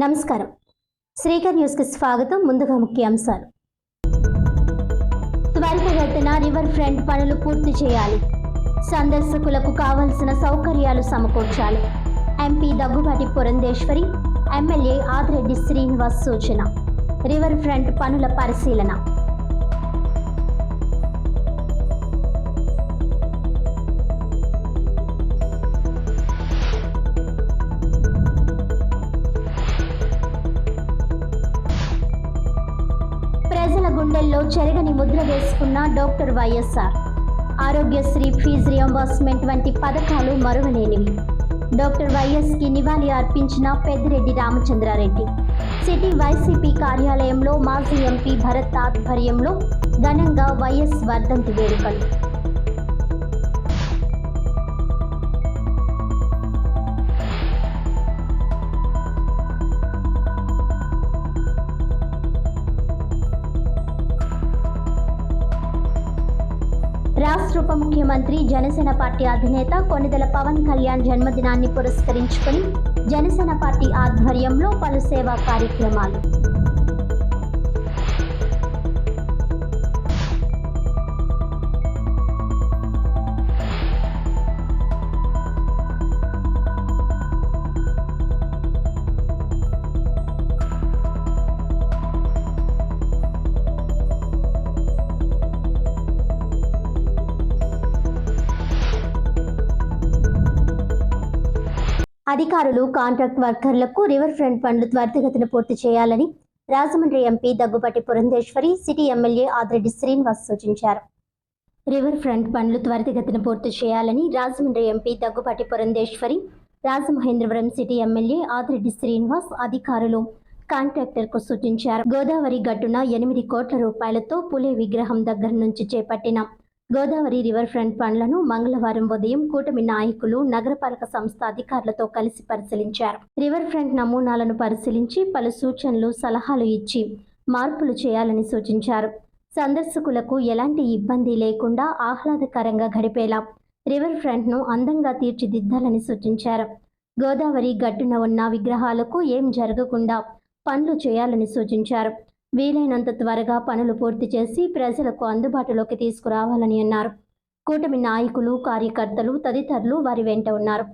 నమస్కారం. శ్రీకర్ న్యూస్ కి స్వాగతం. ముందుగా ముఖ్యాంశాలు. త్వరితగతిన రివర్ ఫ్రంట్ పనులు పూర్తి చేయాలి. సందర్శకులకు కావాల్సిన సౌకర్యాలు సమకూర్చాలి. ఎంపీ దగ్గుబాటి పురంధేశ్వరి, ఎమ్మెల్యే ఆదిరెడ్డి శ్రీనివాస్ సూచన. రివర్ ఫ్రంట్ పనుల పరిశీలన. ప్రజల గుండెల్లో చెరగని ముద్ర వేసుకున్న doctor YSR. Aarogyasri fees reimbursement వంటి పథకాలు మరువలేనివి. డాక్టర్ వైఎస్కి నివాళి అర్పించిన పెద్దిరెడ్డి రామచంద్రారెడ్డి. సిటీ వైసీపీ కార్యాలయంలో మాజీ ఎంపీ భరత్ ఆధ్వర్యంలో ఘనంగా వైఎస్ వర్ధంతి వేడుకలు. రాష్ట్ర ఉప ముఖ్యమంత్రి జనసేన పార్టీ అధినేత కొణిదెల పవన్ కళ్యాణ్ జన్మదినాన్ని పురస్కరించుకుని జనసేన పార్టీ ఆధ్వర్యంలో పలు సేవా కార్యక్రమాలు. అధికారులు కాంట్రాక్ట్ వర్కర్లకు రివర్ ఫ్రంట్ పనులు త్వరితగతిన పూర్తి చేయాలని Rajahmundry MP Daggubati Purandeswari, city MLA Adireddy Srinivas సూచించారు. రివర్ ఫ్రంట్ పనులు త్వరితగతిన పూర్తి చేయాలని Rajahmundry MP Daggubati Purandeswari, Rajamahendravaram city MLA Adireddy Srinivas అధికారులు కాంట్రాక్టర్కు సూచించారు. గోదావరి గట్టున 8 కోట్ల రూపాయలతో పులే విగ్రహం దగ్గర నుంచి చేపట్టిన గోదావరి రివర్ ఫ్రంట్ పనులను మంగళవారం ఉదయం కూటమి నాయకులు నగరపాలక సంస్థ అధికారులతో కలిసి పరిశీలించారు. రివర్ ఫ్రంట్ నమూనాలను పరిశీలించి పలు సూచనలు, సలహాలు ఇచ్చి మార్పులు చేయాలని సూచించారు. సందర్శకులకు ఎలాంటి ఇబ్బంది లేకుండా ఆహ్లాదకరంగా గడిపేలా రివర్ ఫ్రంట్ను అందంగా తీర్చిదిద్దాలని సూచించారు. గోదావరి గట్టున ఉన్న విగ్రహాలకు ఏం జరగకుండా పనులు చేయాలని సూచించారు. వీలైనంత త్వరగా పనులు పూర్తి చేసి ప్రజలకు అందుబాటులోకి తీసుకురావాలని అన్నారు. కూటమి నాయకులు, కార్యకర్తలు తదితరులు వారి వెంట ఉన్నారు.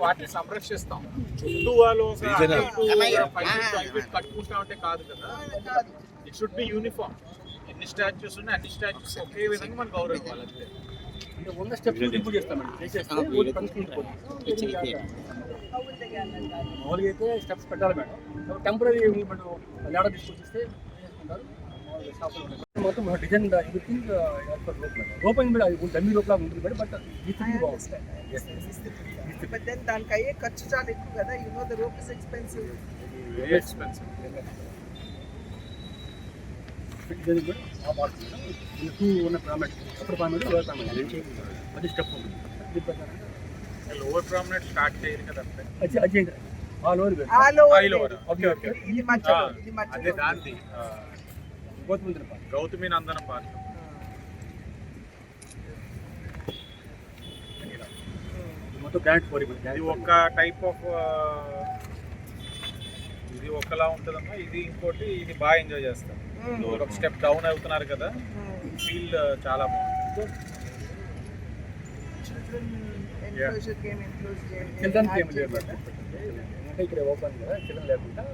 వాటిని సంరక్షిస్తాం. చుట్టూ వాళ్ళు కట్టుకుంటా ఉంటే కాదు కదా. It should be uniform. ఎన్ని స్టాచ్యూస్ ఉన్నాయి అన్ని స్టాచ్యూస్ ఒకే విధంగా మనం గౌరవం ఇవ్వాలంటే మామూలుగా అయితే స్టెప్స్ పెట్టాలి మేడం. టెంపరీ లేడ తీసుకొచ్చిస్తే మొత్తం డిజైన్ ఎవ్రీథింగ్ ఓపెన్ కూడా డమ్మీ లోపల ఉంటుంది మేడం. బట్ But then దానికి అయ్యే ఖర్చు చాలా ఎక్కువ కదా. You know the rope is expensive. Very expensive. ఆ పార్ట్ టూ ఉన్న ప్రామెట్ అప్పర్ ప్రామెట్ లోవర్ ప్రామెట్ అది స్టెప్ ఉంటుంది. లోవర్ ప్రామినెంట్ స్టార్ట్ చేయాలి కదా. Agenda all over okay okay. ఇది మధ్యలో అదే దాంది గౌతమి నందన పార్క్. ఇది ఒక టైప్ ఆఫ్, ఇది ఒకలా ఉంటుందమ్మా. ఇది ఇంకోటి, ఇది బాగా ఎంజాయ్ చేస్తాం. ఒక స్టెప్ డౌన్ అవుతున్నారు కదా, ఫీల్ చాలా బాగుంది. చిల్డ్రన్ గేమ్ లేదు ఇక్కడ ఓపెన్ కదా, చిల్డ్రన్ లేకుండా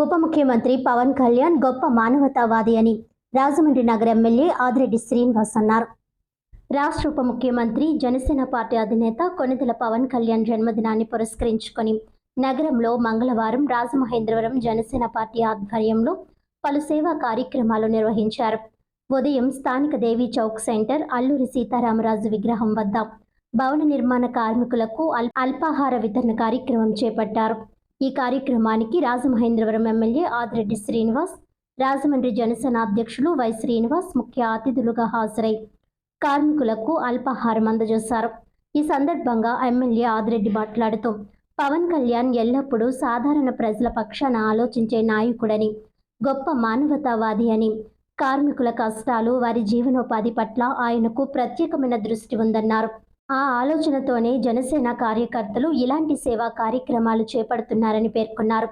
ఉప ముఖ్యమంత్రి పవన్ కళ్యాణ్ గొప్ప మానవతావాది అని రాజమండ్రి నగర ఎమ్మెల్యే ఆదిరెడ్డి శ్రీనివాస్ అన్నారు. రాష్ట్ర ఉప ముఖ్యమంత్రి, జనసేన పార్టీ అధినేత కొణిదెల పవన్ కళ్యాణ్ జన్మదినాన్ని పురస్కరించుకొని నగరంలో మంగళవారం రాజమహేంద్రవరం జనసేన పార్టీ ఆధ్వర్యంలో పలు సేవా కార్యక్రమాలు నిర్వహించారు. ఉదయం స్థానిక దేవీ చౌక్ సెంటర్, అల్లూరి సీతారామరాజు విగ్రహం వద్ద భవన నిర్మాణ కార్మికులకు అల్పాహార వితరణ కార్యక్రమం చేపట్టారు. ఈ కార్యక్రమానికి రాజమహేంద్రవరం ఎమ్మెల్యే ఆదిరెడ్డి శ్రీనివాస్, రాజమండ్రి జనసేన అధ్యక్షులు వై శ్రీనివాస్ ముఖ్య అతిథులుగా హాజరై కార్మికులకు అల్పాహారం అందజేశారు. ఈ సందర్భంగా ఎమ్మెల్యే ఆదిరెడ్డి మాట్లాడుతూ పవన్ కళ్యాణ్ ఎల్లప్పుడూ సాధారణ ప్రజల పక్షాన ఆలోచించే నాయకుడని, గొప్ప మానవతావాది అని, కార్మికుల కష్టాలు, వారి జీవనోపాధి పట్ల ఆయనకు ప్రత్యేకమైన దృష్టి ఉందన్నారు. ఆ ఆలోచనతోనే జనసేన కార్యకర్తలు ఇలాంటి సేవా కార్యక్రమాలు చేపడుతున్నారని పేర్కొన్నారు.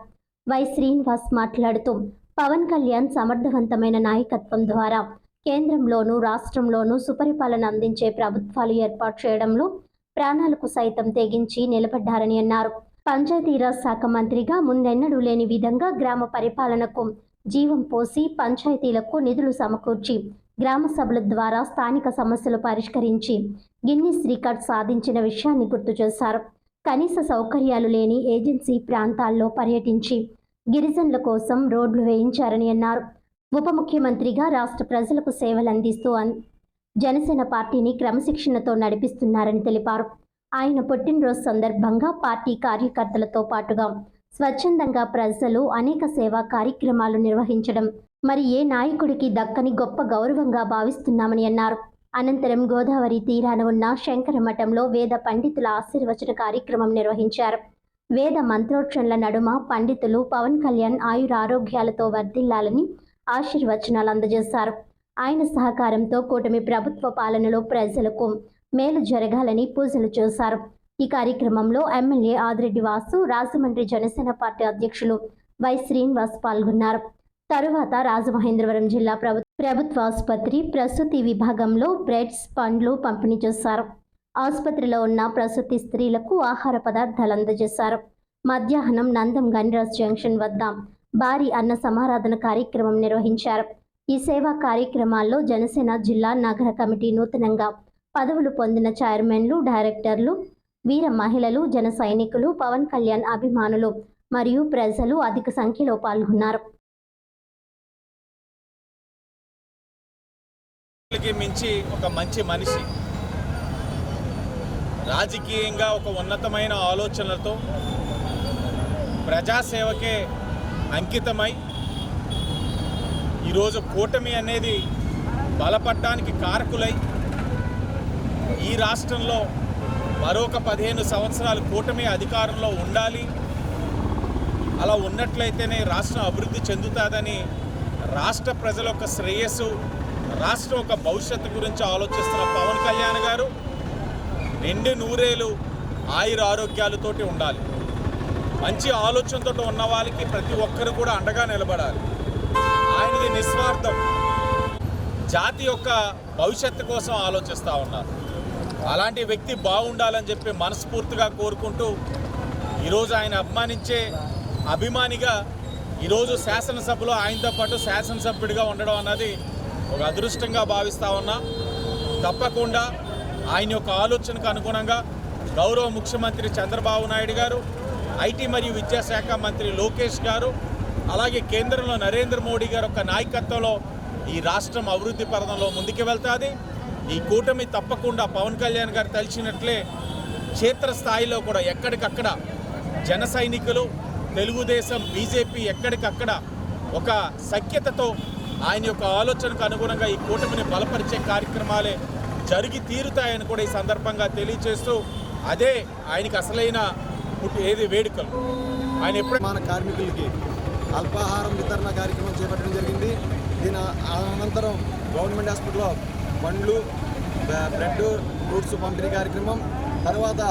వై శ్రీనివాస్ మాట్లాడుతూ పవన్ కళ్యాణ్ సమర్థవంతమైన నాయకత్వం ద్వారా కేంద్రంలోనూ రాష్ట్రంలోనూ సుపరిపాలన అందించే ప్రభుత్వాలు ఏర్పాటు చేయడంలో ప్రాణాలకు సైతం తెగించి నిలబడ్డారని అన్నారు. పంచాయతీరాజ్ శాఖ మంత్రిగా ముందెన్నడూ లేని విధంగా గ్రామ పరిపాలనకు జీవం పోసి పంచాయతీలకు నిధులు సమకూర్చి గ్రామ సభల ద్వారా స్థానిక సమస్యలు పరిష్కరించి గిన్నిస్ రికార్డ్ సాధించిన విషయాన్ని గుర్తు చేశారు. కనీస సౌకర్యాలు లేని ఏజెన్సీ ప్రాంతాల్లో పర్యటించి గిరిజనుల కోసం రోడ్లు వేయించారని అన్నారు. ఉప ముఖ్యమంత్రిగా రాష్ట్ర ప్రజలకు సేవలందిస్తూ జనసేన పార్టీని క్రమశిక్షణతో నడిపిస్తున్నారని తెలిపారు. ఆయన పుట్టినరోజు సందర్భంగా పార్టీ కార్యకర్తలతో పాటుగా స్వచ్ఛందంగా ప్రజలు అనేక సేవా కార్యక్రమాలు నిర్వహించడం మరి ఏ నాయకుడికి దక్కని గొప్ప గౌరవంగా భావిస్తున్నామని అన్నారు. అనంతరం గోదావరి తీరాన ఉన్న శంకర మఠంలో వేద పండితుల ఆశీర్వచన కార్యక్రమం నిర్వహించారు. వేద మంత్రోచ్చరణల నడుమ పండితులు పవన్ కళ్యాణ్ ఆయురారోగ్యాలతో వర్ధిల్లాలని ఆశీర్వచనాలు అందజేశారు. ఆయన సహకారంతో కూటమి ప్రభుత్వ పాలనలో ప్రజలకు మేలు జరగాలని పూజలు చేశారు. ఈ కార్యక్రమంలో ఎమ్మెల్యే ఆదిరెడ్డి వాసు, రాజమండ్రి జనసేన పార్టీ అధ్యక్షులు వై శ్రీనివాస్ పాల్గొన్నారు. తరువాత రాజమహేంద్రవరం జిల్లా ప్రభుత్వ ఆసుపత్రి ప్రసూతి విభాగంలో బ్రెడ్స్, పండ్లు పంపిణీ చేశారు. ఆసుపత్రిలో ఉన్న ప్రసూతి స్త్రీలకు ఆహార పదార్థాలు అందజేశారు. మధ్యాహ్నం నందం గణరాజ్ జంక్షన్ వద్ద భారీ అన్న సమారాధన కార్యక్రమం నిర్వహించారు. ఈ సేవా కార్యక్రమాల్లో జనసేన జిల్లా నగర కమిటీ నూతనంగా పదవులు పొందిన చైర్మన్లు, డైరెక్టర్లు, వీర మహిళలు, జన సైనికులు, పవన్ కళ్యాణ్ అభిమానులు మరియు ప్రజలు అధిక సంఖ్యలో పాల్గొన్నారు. మించి ఒక మంచి మనిషి, రాజకీయంగా ఒక ఉన్నతమైన ఆలోచనలతో ప్రజాసేవకే అంకితమై ఈరోజు కూటమి అనేది బలపడడానికి కారకులై ఈ రాష్ట్రంలో మరొక 15 సంవత్సరాలు కూటమి అధికారంలో ఉండాలి, అలా ఉన్నట్లయితేనే రాష్ట్రం అభివృద్ధి చెందుతుందని రాష్ట్ర ప్రజల యొక్క శ్రేయస్సు, రాష్ట్రం యొక్క భవిష్యత్తు గురించి ఆలోచిస్తున్న పవన్ కళ్యాణ్ గారు 2 నూరేళ్ళు ఆయుర ఆరోగ్యాలతోటి ఉండాలి. మంచి ఆలోచనతో ఉన్న వాళ్ళకి ప్రతి ఒక్కరు కూడా అండగా నిలబడాలి. ఆయనది నిస్వార్థం, జాతి యొక్క భవిష్యత్తు కోసం ఆలోచిస్తూ ఉన్నారు. అలాంటి వ్యక్తి బాగుండాలని చెప్పి మనస్ఫూర్తిగా కోరుకుంటూ ఈరోజు ఆయన అభిమానిగా ఈరోజు శాసనసభలో ఆయనతో పాటు శాసనసభ్యుడిగా ఉండడం అన్నది ఒక అదృష్టంగా భావిస్తూ ఉన్నా. తప్పకుండా ఆయన యొక్క ఆలోచనకు అనుగుణంగా గౌరవ ముఖ్యమంత్రి చంద్రబాబు నాయుడు గారు, ఐటీ మరియు విద్యాశాఖ మంత్రి లోకేష్ గారు, అలాగే కేంద్రంలో నరేంద్ర మోడీ గారు యొక్క నాయకత్వంలో ఈ రాష్ట్రం అభివృద్ధి పథంలో ముందుకు వెళ్తుంది. ఈ కూటమి తప్పకుండా పవన్ కళ్యాణ్ గారు తలిచినట్లే క్షేత్రస్థాయిలో కూడా ఎక్కడికక్కడ జన సైనికులు, తెలుగుదేశం, బీజేపీ ఎక్కడికక్కడ ఒక సఖ్యతతో ఆయన యొక్క ఆలోచనకు అనుగుణంగా ఈ కూటమిని బలపరిచే కార్యక్రమాలే జరిగి తీరుతాయని కూడా ఈ సందర్భంగా తెలియజేస్తూ, అదే ఆయనకి అసలైన వేడుకలు. ఆయన ఎప్పుడు మన కార్మికులకి అల్పాహారం వితరణ కార్యక్రమం చేపట్టడం జరిగింది. దీని అనంతరం గవర్నమెంట్ హాస్పిటల్లో పండ్లు, బ్రెడ్, ఫ్రూట్స్ పంపిణీ కార్యక్రమం, తర్వాత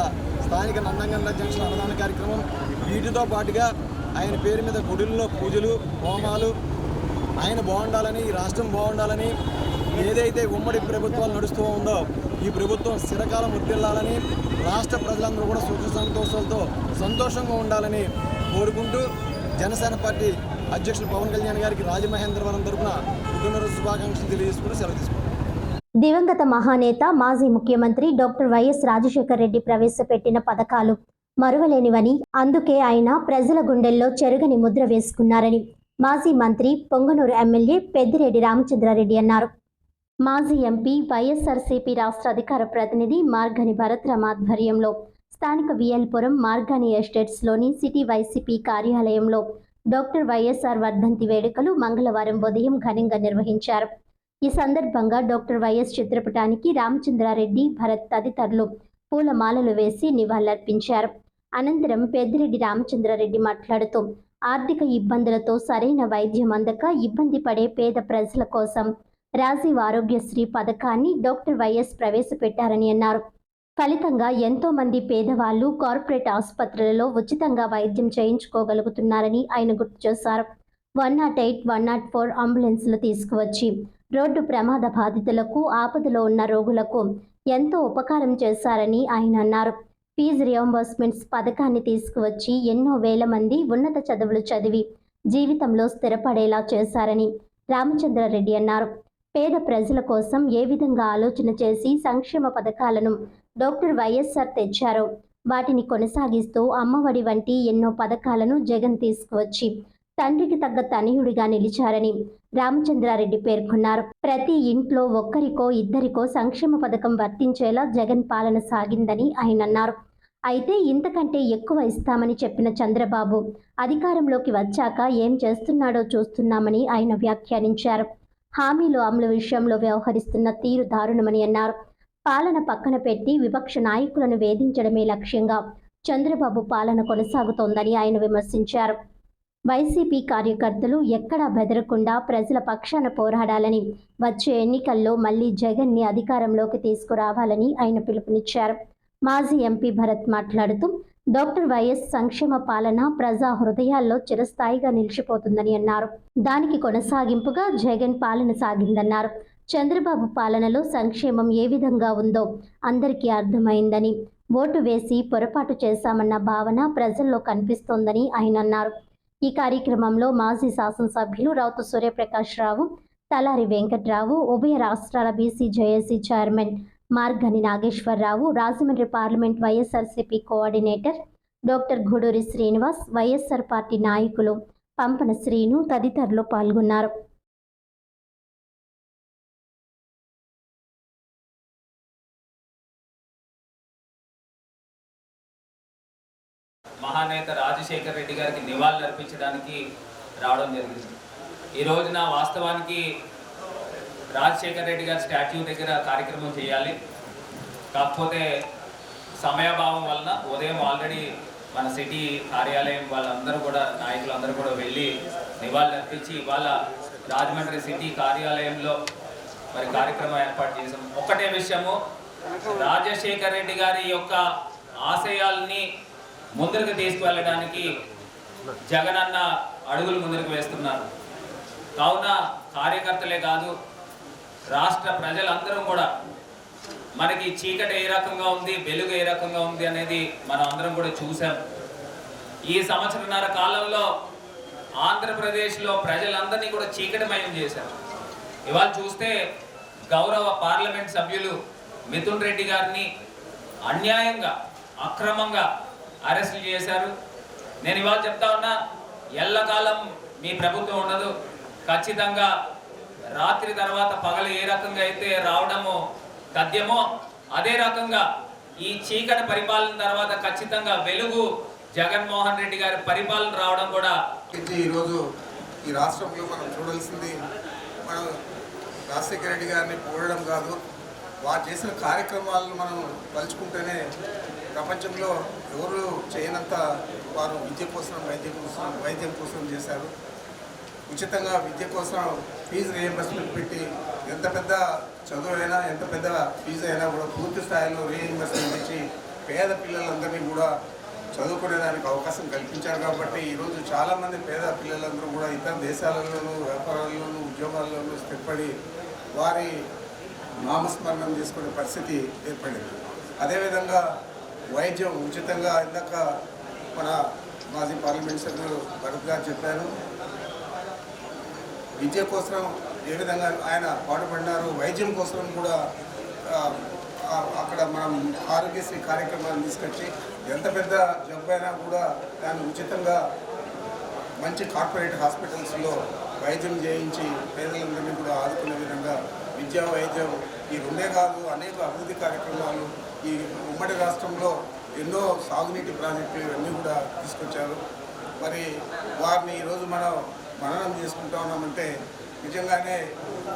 స్థానిక నందంగండ్ల జంక్షన్ అన్నదాన కార్యక్రమం, వీటితో పాటుగా ఆయన పేరు మీద గుడుల్లో పూజలు, హోమాలు, ఆయన బాగుండాలని, ఈ రాష్ట్రం బాగుండాలని, ఏదైతే ఉమ్మడి ప్రభుత్వాలు నడుస్తూ ఉందో ఈ ప్రభుత్వం స్థిరకాలం వర్ధిల్లాలని, రాష్ట్ర ప్రజలందరూ కూడా సుఖ సంతోషాలతో సంతోషంగా ఉండాలని కోరుకుంటూ జనసేన పార్టీ అధ్యక్షులు పవన్ కళ్యాణ్ గారికి రాజమహేంద్రవరం తరఫున పుట్టినరోజు శుభాకాంక్షలు తెలియజేసుకుని సెలవు తీసుకుంటాం. దివంగత మహానేత మాజీ ముఖ్యమంత్రి డాక్టర్ వైఎస్ రాజశేఖర్ రెడ్డి ప్రవేశపెట్టిన పథకాలు మరువలేనివని, అందుకే ఆయన ప్రజల గుండెల్లో చెరుగని ముద్ర వేసుకున్నారని మాజీ మంత్రి, పొంగనూరు ఎమ్మెల్యే పెద్దిరెడ్డి రామచంద్రారెడ్డి అన్నారు. మాజీ ఎంపీ, వైఎస్ఆర్సీపీ రాష్ట్ర అధికార ప్రతినిధి మార్గని భరత్రామ్ ఆధ్వర్యంలో స్థానిక విఎల్పురం మార్గాని ఎస్టేట్స్లోని సిటీ వైసీపీ కార్యాలయంలో డాక్టర్ వైఎస్ఆర్ వర్ధంతి వేడుకలు మంగళవారం ఉదయం ఘనంగా నిర్వహించారు. ఈ సందర్భంగా డాక్టర్ వైఎస్ చిత్రపటానికి రామచంద్రారెడ్డి, భరత్ తదితరులు పూలమాలలు వేసి నివాళులర్పించారు. అనంతరం పెద్దిరెడ్డి రామచంద్రారెడ్డి మాట్లాడుతూ ఆర్థిక ఇబ్బందులతో సరైన వైద్యం అందక ఇబ్బంది పడే పేద ప్రజల కోసం రాజీవ్ ఆరోగ్యశ్రీ పథకాన్ని డాక్టర్ వైఎస్ ప్రవేశపెట్టారని అన్నారు. ఫలితంగా ఎంతో మంది పేదవాళ్లు కార్పొరేట్ ఆసుపత్రులలో ఉచితంగా వైద్యం చేయించుకోగలుగుతున్నారని ఆయన గుర్తు చేశారు. 108, 104 అంబులెన్సులు తీసుకువచ్చి రోడ్డు ప్రమాద బాధితులకు, ఆపదలో ఉన్న రోగులకు ఎంతో ఉపకారం చేశారని ఆయన అన్నారు. ఫీజు రియంబర్స్మెంట్స్ పథకాన్ని తీసుకువచ్చి ఎన్నో వేల మంది ఉన్నత చదువులు చదివి జీవితంలో స్థిరపడేలా చేశారని రామచంద్రారెడ్డి అన్నారు. పేద ప్రజల కోసం ఏ విధంగా ఆలోచన చేసి సంక్షేమ పథకాలను డాక్టర్ వైఎస్ఆర్ తెచ్చారో వాటిని కొనసాగిస్తూ అమ్మఒడి వంటి ఎన్నో పథకాలను జగన్ తీసుకువచ్చి తండ్రికి తగ్గ తనయుడిగా నిలిచారని రామచంద్రారెడ్డి పేర్కొన్నారు. ప్రతి ఇంట్లో ఒక్కరికో ఇద్దరికో సంక్షేమ పథకం వర్తించేలా జగన్ పాలన సాగిందని ఆయన అన్నారు. అయితే ఇంతకంటే ఎక్కువ ఇస్తామని చెప్పిన చంద్రబాబు అధికారంలోకి వచ్చాక ఏం చేస్తున్నాడో చూస్తున్నామని ఆయన వ్యాఖ్యానించారు. హామీలు అమలు విషయంలో వ్యవహరిస్తున్న తీరు దారుణమని అన్నారు. పాలన పక్కన పెట్టి విపక్ష నాయకులను వేధించడమే లక్ష్యంగా చంద్రబాబు పాలన కొనసాగుతోందని ఆయన విమర్శించారు. వైసీపీ కార్యకర్తలు ఎక్కడా బెదరకుండా ప్రజల పక్షాన పోరాడాలని, వచ్చే ఎన్నికల్లో మళ్లీ జగన్ని అధికారంలోకి తీసుకురావాలని ఆయన పిలుపునిచ్చారు. మాజీ ఎంపీ భరత్ మాట్లాడుతూ డాక్టర్ వైఎస్ సంక్షేమ పాలన ప్రజా హృదయాల్లో చిరస్థాయిగా నిలిచిపోతుందని అన్నారు. దానికి కొనసాగింపుగా జగన్ పాలన సాగిందన్నారు. చంద్రబాబు పాలనలో సంక్షేమం ఏ విధంగా ఉందో అందరికీ అర్థమైందని, ఓటు వేసి పొరపాటు చేశామన్న భావన ప్రజల్లో కనిపిస్తోందని ఆయన అన్నారు. ఈ కార్యక్రమంలో మాజీ శాసనసభ్యులు రౌతు సూర్యప్రకాష్ రావు, తలారి వెంకట్రావు, ఉభయ రాష్ట్రాల BC JAC chairman Margani Nageswara Rao, Rajahmundry parliament YSRCP coordinator doctor Guduri Srinivas, YSR party నాయకులు పంపన శ్రీను తదితరులు పాల్గొన్నారు. మహానేత రాజశేఖర్ రెడ్డి గారికి నివాళులు అర్పించడానికి రావడం జరిగింది. ఈ రోజున వాస్తవానికి రాజశేఖర్ రెడ్డి గారి స్టాట్యూ దగ్గర కార్యక్రమం చేయాలి. కాకపోతే సమయాభావం వలన ఉదయం ఆల్రెడీ మన సిటీ కార్యాలయం వాళ్ళందరూ కూడా, నాయకులందరూ కూడా వెళ్ళి నివాళులు అర్పించి ఇవాళ రాజమండ్రి సిటీ కార్యాలయంలో మరి కార్యక్రమం ఏర్పాటు చేశాం. ఒకటే విషయము, రాజశేఖర్ రెడ్డి గారి యొక్క ఆశయాల్ని ముందరికి తీసుకువెళ్ళడానికి జగనన్న అడుగులు ముందరికి వేస్తున్నారు. కావున కార్యకర్తలే కాదు, రాష్ట్ర ప్రజలందరూ కూడా మనకి చీకటి ఏ రకంగా ఉంది, వెలుగు ఏ రకంగా ఉంది అనేది మనం అందరం కూడా చూసాం. ఈ సంవత్సరన్నర కాలంలో ఆంధ్రప్రదేశ్లో ప్రజలందరినీ కూడా చీకటిమయం చేశారు. ఇవాళ చూస్తే గౌరవ పార్లమెంట్ సభ్యులు మిథున్ రెడ్డి గారిని అన్యాయంగా, అక్రమంగా అరెస్టులు చేశారు. నేను ఇవాళ చెప్తా ఉన్నా, ఎల్లకాలం మీ ప్రభుత్వం ఉండదు. ఖచ్చితంగా రాత్రి తర్వాత పగలు ఏ రకంగా అయితే రావడమో తథ్యమో అదే రకంగా ఈ చీకటి పరిపాలన తర్వాత ఖచ్చితంగా వెలుగు జగన్మోహన్ రెడ్డి గారి పరిపాలన రావడం కూడా. ఈరోజు ఈ రాష్ట్రంలో మనం చూడాల్సింది, మనం రాజశేఖర రెడ్డి గారిని పోవడం కాదు, వారు చేసిన కార్యక్రమాలను మనం తలుచుకుంటేనే ప్రపంచంలో ఎవరు చేయనంత వారు విద్య కోసం, వైద్యం కోసం చేశారు. ఉచితంగా విద్య కోసం ఫీజు రియంబర్స్మెంట్ పెట్టి ఎంత పెద్ద చదువు అయినా, ఎంత పెద్ద ఫీజు అయినా కూడా పూర్తి స్థాయిలో రియంబర్స్మెంట్ ఇచ్చి పేద పిల్లలందరినీ కూడా చదువుకునేదానికి అవకాశం కల్పించారు. కాబట్టి ఈరోజు చాలామంది పేద పిల్లలందరూ కూడా ఇతర దేశాలలోనూ, వ్యాపారాల్లోనూ, ఉద్యోగాల్లోనూ స్థిరపడి వారి నామస్మరణం చేసుకునే పరిస్థితి ఏర్పడింది. అదేవిధంగా వైద్యం ఉచితంగా, ఇందాక మన మాజీ పార్లమెంట్ సభ్యులు భరత్ గారు చెప్పారు, విద్య కోసం ఏ విధంగా ఆయన పాటుపడినారు, వైద్యం కోసం కూడా అక్కడ మనం ఆరోగ్యశ్రీ కార్యక్రమాన్ని తీసుకొచ్చి ఎంత పెద్ద జబ్బు అయినా కూడా దాన్ని ఉచితంగా మంచి కార్పొరేట్ హాస్పిటల్స్లో వైద్యం చేయించి పేదలందరినీ కూడా ఆదుకునే విధంగా విద్యా, వైద్యం ఈ రెండే కాదు, అనేక అభివృద్ధి కార్యక్రమాలు ఈ ఉమ్మడి రాష్ట్రంలో ఎన్నో సాగునీటి ప్రాజెక్టులు ఇవన్నీ కూడా తీసుకొచ్చారు. మరి వారిని ఈరోజు మనం మననం చేసుకుంటా ఉన్నామంటే నిజంగానే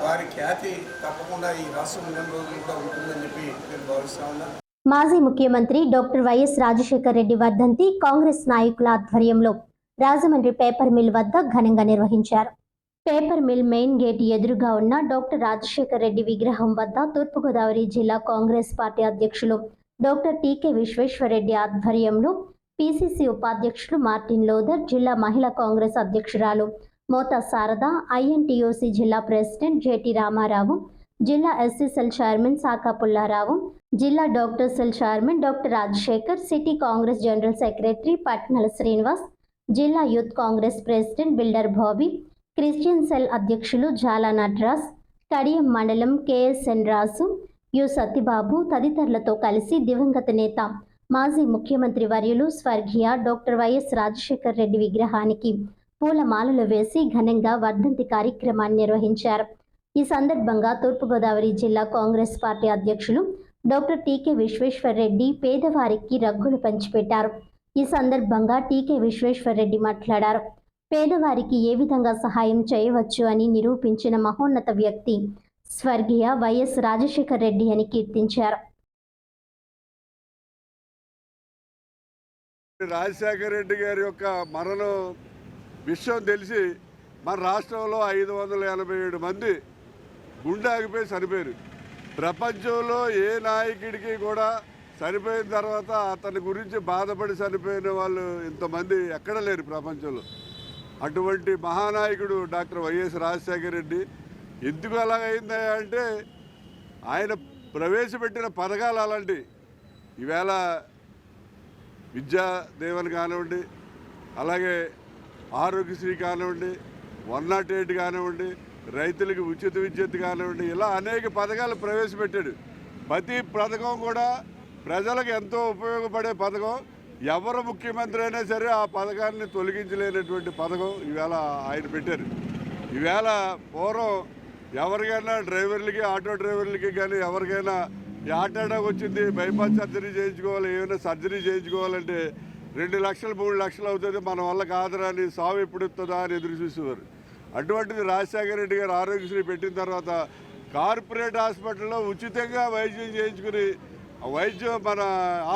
వారి ఖ్యాతి తప్పకుండా ఈ రాష్ట్రం ఉన్న రోజులు కూడా ఉంటుందని చెప్పి నేను భావిస్తా ఉన్నాను. మాజీ ముఖ్యమంత్రి డాక్టర్ వైఎస్ రాజశేఖర్ రెడ్డి వర్ధంతి కాంగ్రెస్ నాయకుల ఆధ్వర్యంలో రాజమండ్రి పేపర్ మిల్ వద్ద ఘనంగా నిర్వహించారు. పేపర్ మిల్ మెయిన్ గేట్ ఎదురుగా ఉన్న డాక్టర్ రాజశేఖర్ రెడ్డి విగ్రహం వద్ద తూర్పుగోదావరి జిల్లా కాంగ్రెస్ పార్టీ అధ్యక్షులు డాక్టర్ టీకే విశ్వేశ్వరరెడ్డి ఆధ్వర్యంలో పిసిసి ఉపాధ్యక్షులు మార్టిన్ లోథర్, జిల్లా మహిళా కాంగ్రెస్ అధ్యక్షురాలు మోతా శారద, ఐఎన్టీయూసీ జిల్లా ప్రెసిడెంట్ జేటీ రామారావు, జిల్లా SC cell chairman Saka Pullarao, జిల్లా doctor cell chairman doctor Rajasekhar, city Congress general secretary Patnala Srinivas, జిల్లా youth Congress president builder Bobby, Christian cell అధ్యక్షులు జాలా నట్రాస్, కడియం మండలం కేఎస్ఎన్ రాసు, యు సత్యబాబు తదితరులతో కలిసి దివంగత నేత మాజీ ముఖ్యమంత్రి వర్యులు స్వర్గీయ డాక్టర్ వైఎస్ రాజశేఖర్ రెడ్డి విగ్రహానికి పూలమాలలు వేసి ఘనంగా వర్ధంతి కార్యక్రమాన్ని నిర్వహించారు. ఈ సందర్భంగా తూర్పుగోదావరి జిల్లా కాంగ్రెస్ పార్టీ అధ్యక్షులు డాక్టర్ టీకే విశ్వేశ్వరరెడ్డి పేదవారికి రగ్గులు పంచిపెట్టారు. ఈ సందర్భంగా టీకే విశ్వేశ్వరరెడ్డి మాట్లాడారు. పేదవారికి ఏ విధంగా సహాయం చేయవచ్చు అని నిరూపించిన మహోన్నత వ్యక్తి స్వర్గీయ వైఎస్ రాజశేఖర్ రెడ్డి అని కీర్తించారు. రాజశేఖర రెడ్డి గారి యొక్క మరణం విషయం తెలిసి మన రాష్ట్రంలో 587 మంది గుండె ఆగిపోయి చనిపోయారు. ప్రపంచంలో ఏ నాయకుడికి కూడా చనిపోయిన తర్వాత అతని గురించి బాధపడి చనిపోయిన వాళ్ళు ఇంతమంది ఎక్కడ లేరు ప్రపంచంలో. అటువంటి మహానాయకుడు డాక్టర్ వైఎస్ రాజశేఖర రెడ్డి. ఎందుకు అలాగైందా అంటే ఆయన ప్రవేశపెట్టిన పథకాలు అలాంటి. ఈవేళ విద్యా దీవెన కానివ్వండి, అలాగే ఆరోగ్యశ్రీ కానివ్వండి, 108 కానివ్వండి, రైతులకు ఉచిత విద్యుత్ కానివ్వండి, ఇలా అనేక పథకాలు ప్రవేశపెట్టాడు. ప్రతి పథకం కూడా ప్రజలకు ఎంతో ఉపయోగపడే పథకం. ఎవరు ముఖ్యమంత్రి అయినా సరే ఆ పథకాన్ని తొలగించలేనటువంటి పథకం ఈవేళ ఆయన పెట్టారు. ఈవేళ పూర్వం ఎవరికైనా డ్రైవర్లకి, ఆటో డ్రైవర్లకి కానీ ఎవరికైనా ఈ హార్ట్ అటాక్ వచ్చింది, బైపాస్ సర్జరీ చేయించుకోవాలి, ఏమైనా సర్జరీ చేయించుకోవాలంటే 2 లక్షలు 3 లక్షలు అవుతుంది, మన వల్ల కాదురా అని, సావు ఎప్పుడు ఇస్తుందా అని ఎదురు చూసేవారు. అటువంటిది రాజశేఖర రెడ్డి గారు ఆరోగ్యశ్రీ పెట్టిన తర్వాత కార్పొరేట్ హాస్పిటల్లో ఉచితంగా వైద్యం చేయించుకుని వైద్యం మన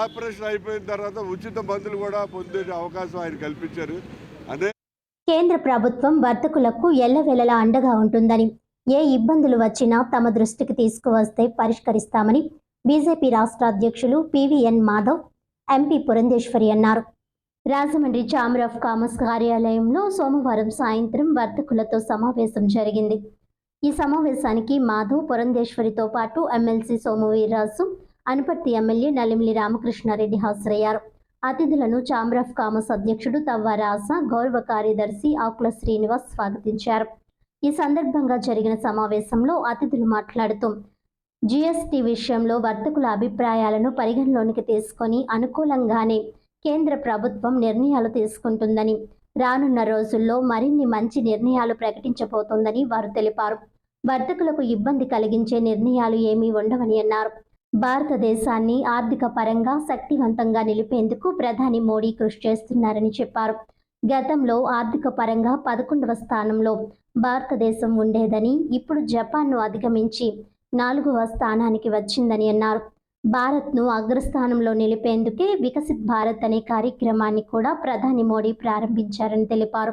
ఆపరేషన్ అయిపోయిన తర్వాత ఉచిత మందులు కూడా పొందే అవకాశం ఆయన కల్పించారు. అదే కేంద్ర ప్రభుత్వం వర్తకులకు ఎల్లవేళలా అండగా ఉంటుందని, ఏ ఇబ్బందులు వచ్చినా తమ దృష్టికి తీసుకువస్తే పరిష్కరిస్తామని బీజేపీ రాష్ట్ర అధ్యక్షులు పివిఎన్ మాధవ్, ఎంపీ పురంధేశ్వరి అన్నారు. రాజమండ్రి ఛాంబర్ ఆఫ్ కామర్స్ కార్యాలయంలో సోమవారం సాయంత్రం వర్తకులతో సమావేశం జరిగింది. ఈ సమావేశానికి మాధవ్, పురంధేశ్వరితో పాటు ఎమ్మెల్సీ సోము వీర్రాజు, అనపర్తి ఎమ్మెల్యే నలిమిలి రామకృష్ణారెడ్డి హాజరయ్యారు. అతిథులను ఛాంబర్ ఆఫ్ కామర్స్ అధ్యక్షుడు తవ్వార ఆశ, గౌరవ కార్యదర్శి ఆకుల శ్రీనివాస్ స్వాగతించారు. ఈ సందర్భంగా జరిగిన సమావేశంలో అతిథులు మాట్లాడుతూ జీఎస్టీ విషయంలో వర్తకుల అభిప్రాయాలను పరిగణలోనికి తీసుకొని అనుకూలంగానే కేంద్ర ప్రభుత్వం నిర్ణయాలు తీసుకుంటుందని, రానున్న రోజుల్లో మరిన్ని మంచి నిర్ణయాలు ప్రకటించబోతోందని వారు తెలిపారు. వర్తకులకు ఇబ్బంది కలిగించే నిర్ణయాలు ఏమీ ఉండవని అన్నారు. భారతదేశాన్ని ఆర్థిక పరంగా శక్తివంతంగా నిలిపేందుకు ప్రధాని మోడీ కృషి చేస్తున్నారని చెప్పారు. గతంలో ఆర్థిక పరంగా 11వ స్థానంలో భారతదేశం ఉండేదని, ఇప్పుడు జపాన్ను అధిగమించి 4వ స్థానానికి వచ్చిందని అన్నారు. భారత్ను అగ్రస్థానంలో నిలిపేందుకే వికసిత్ భారత్ అనే కార్యక్రమాన్ని కూడా ప్రధాని మోడీ ప్రారంభించారని తెలిపారు.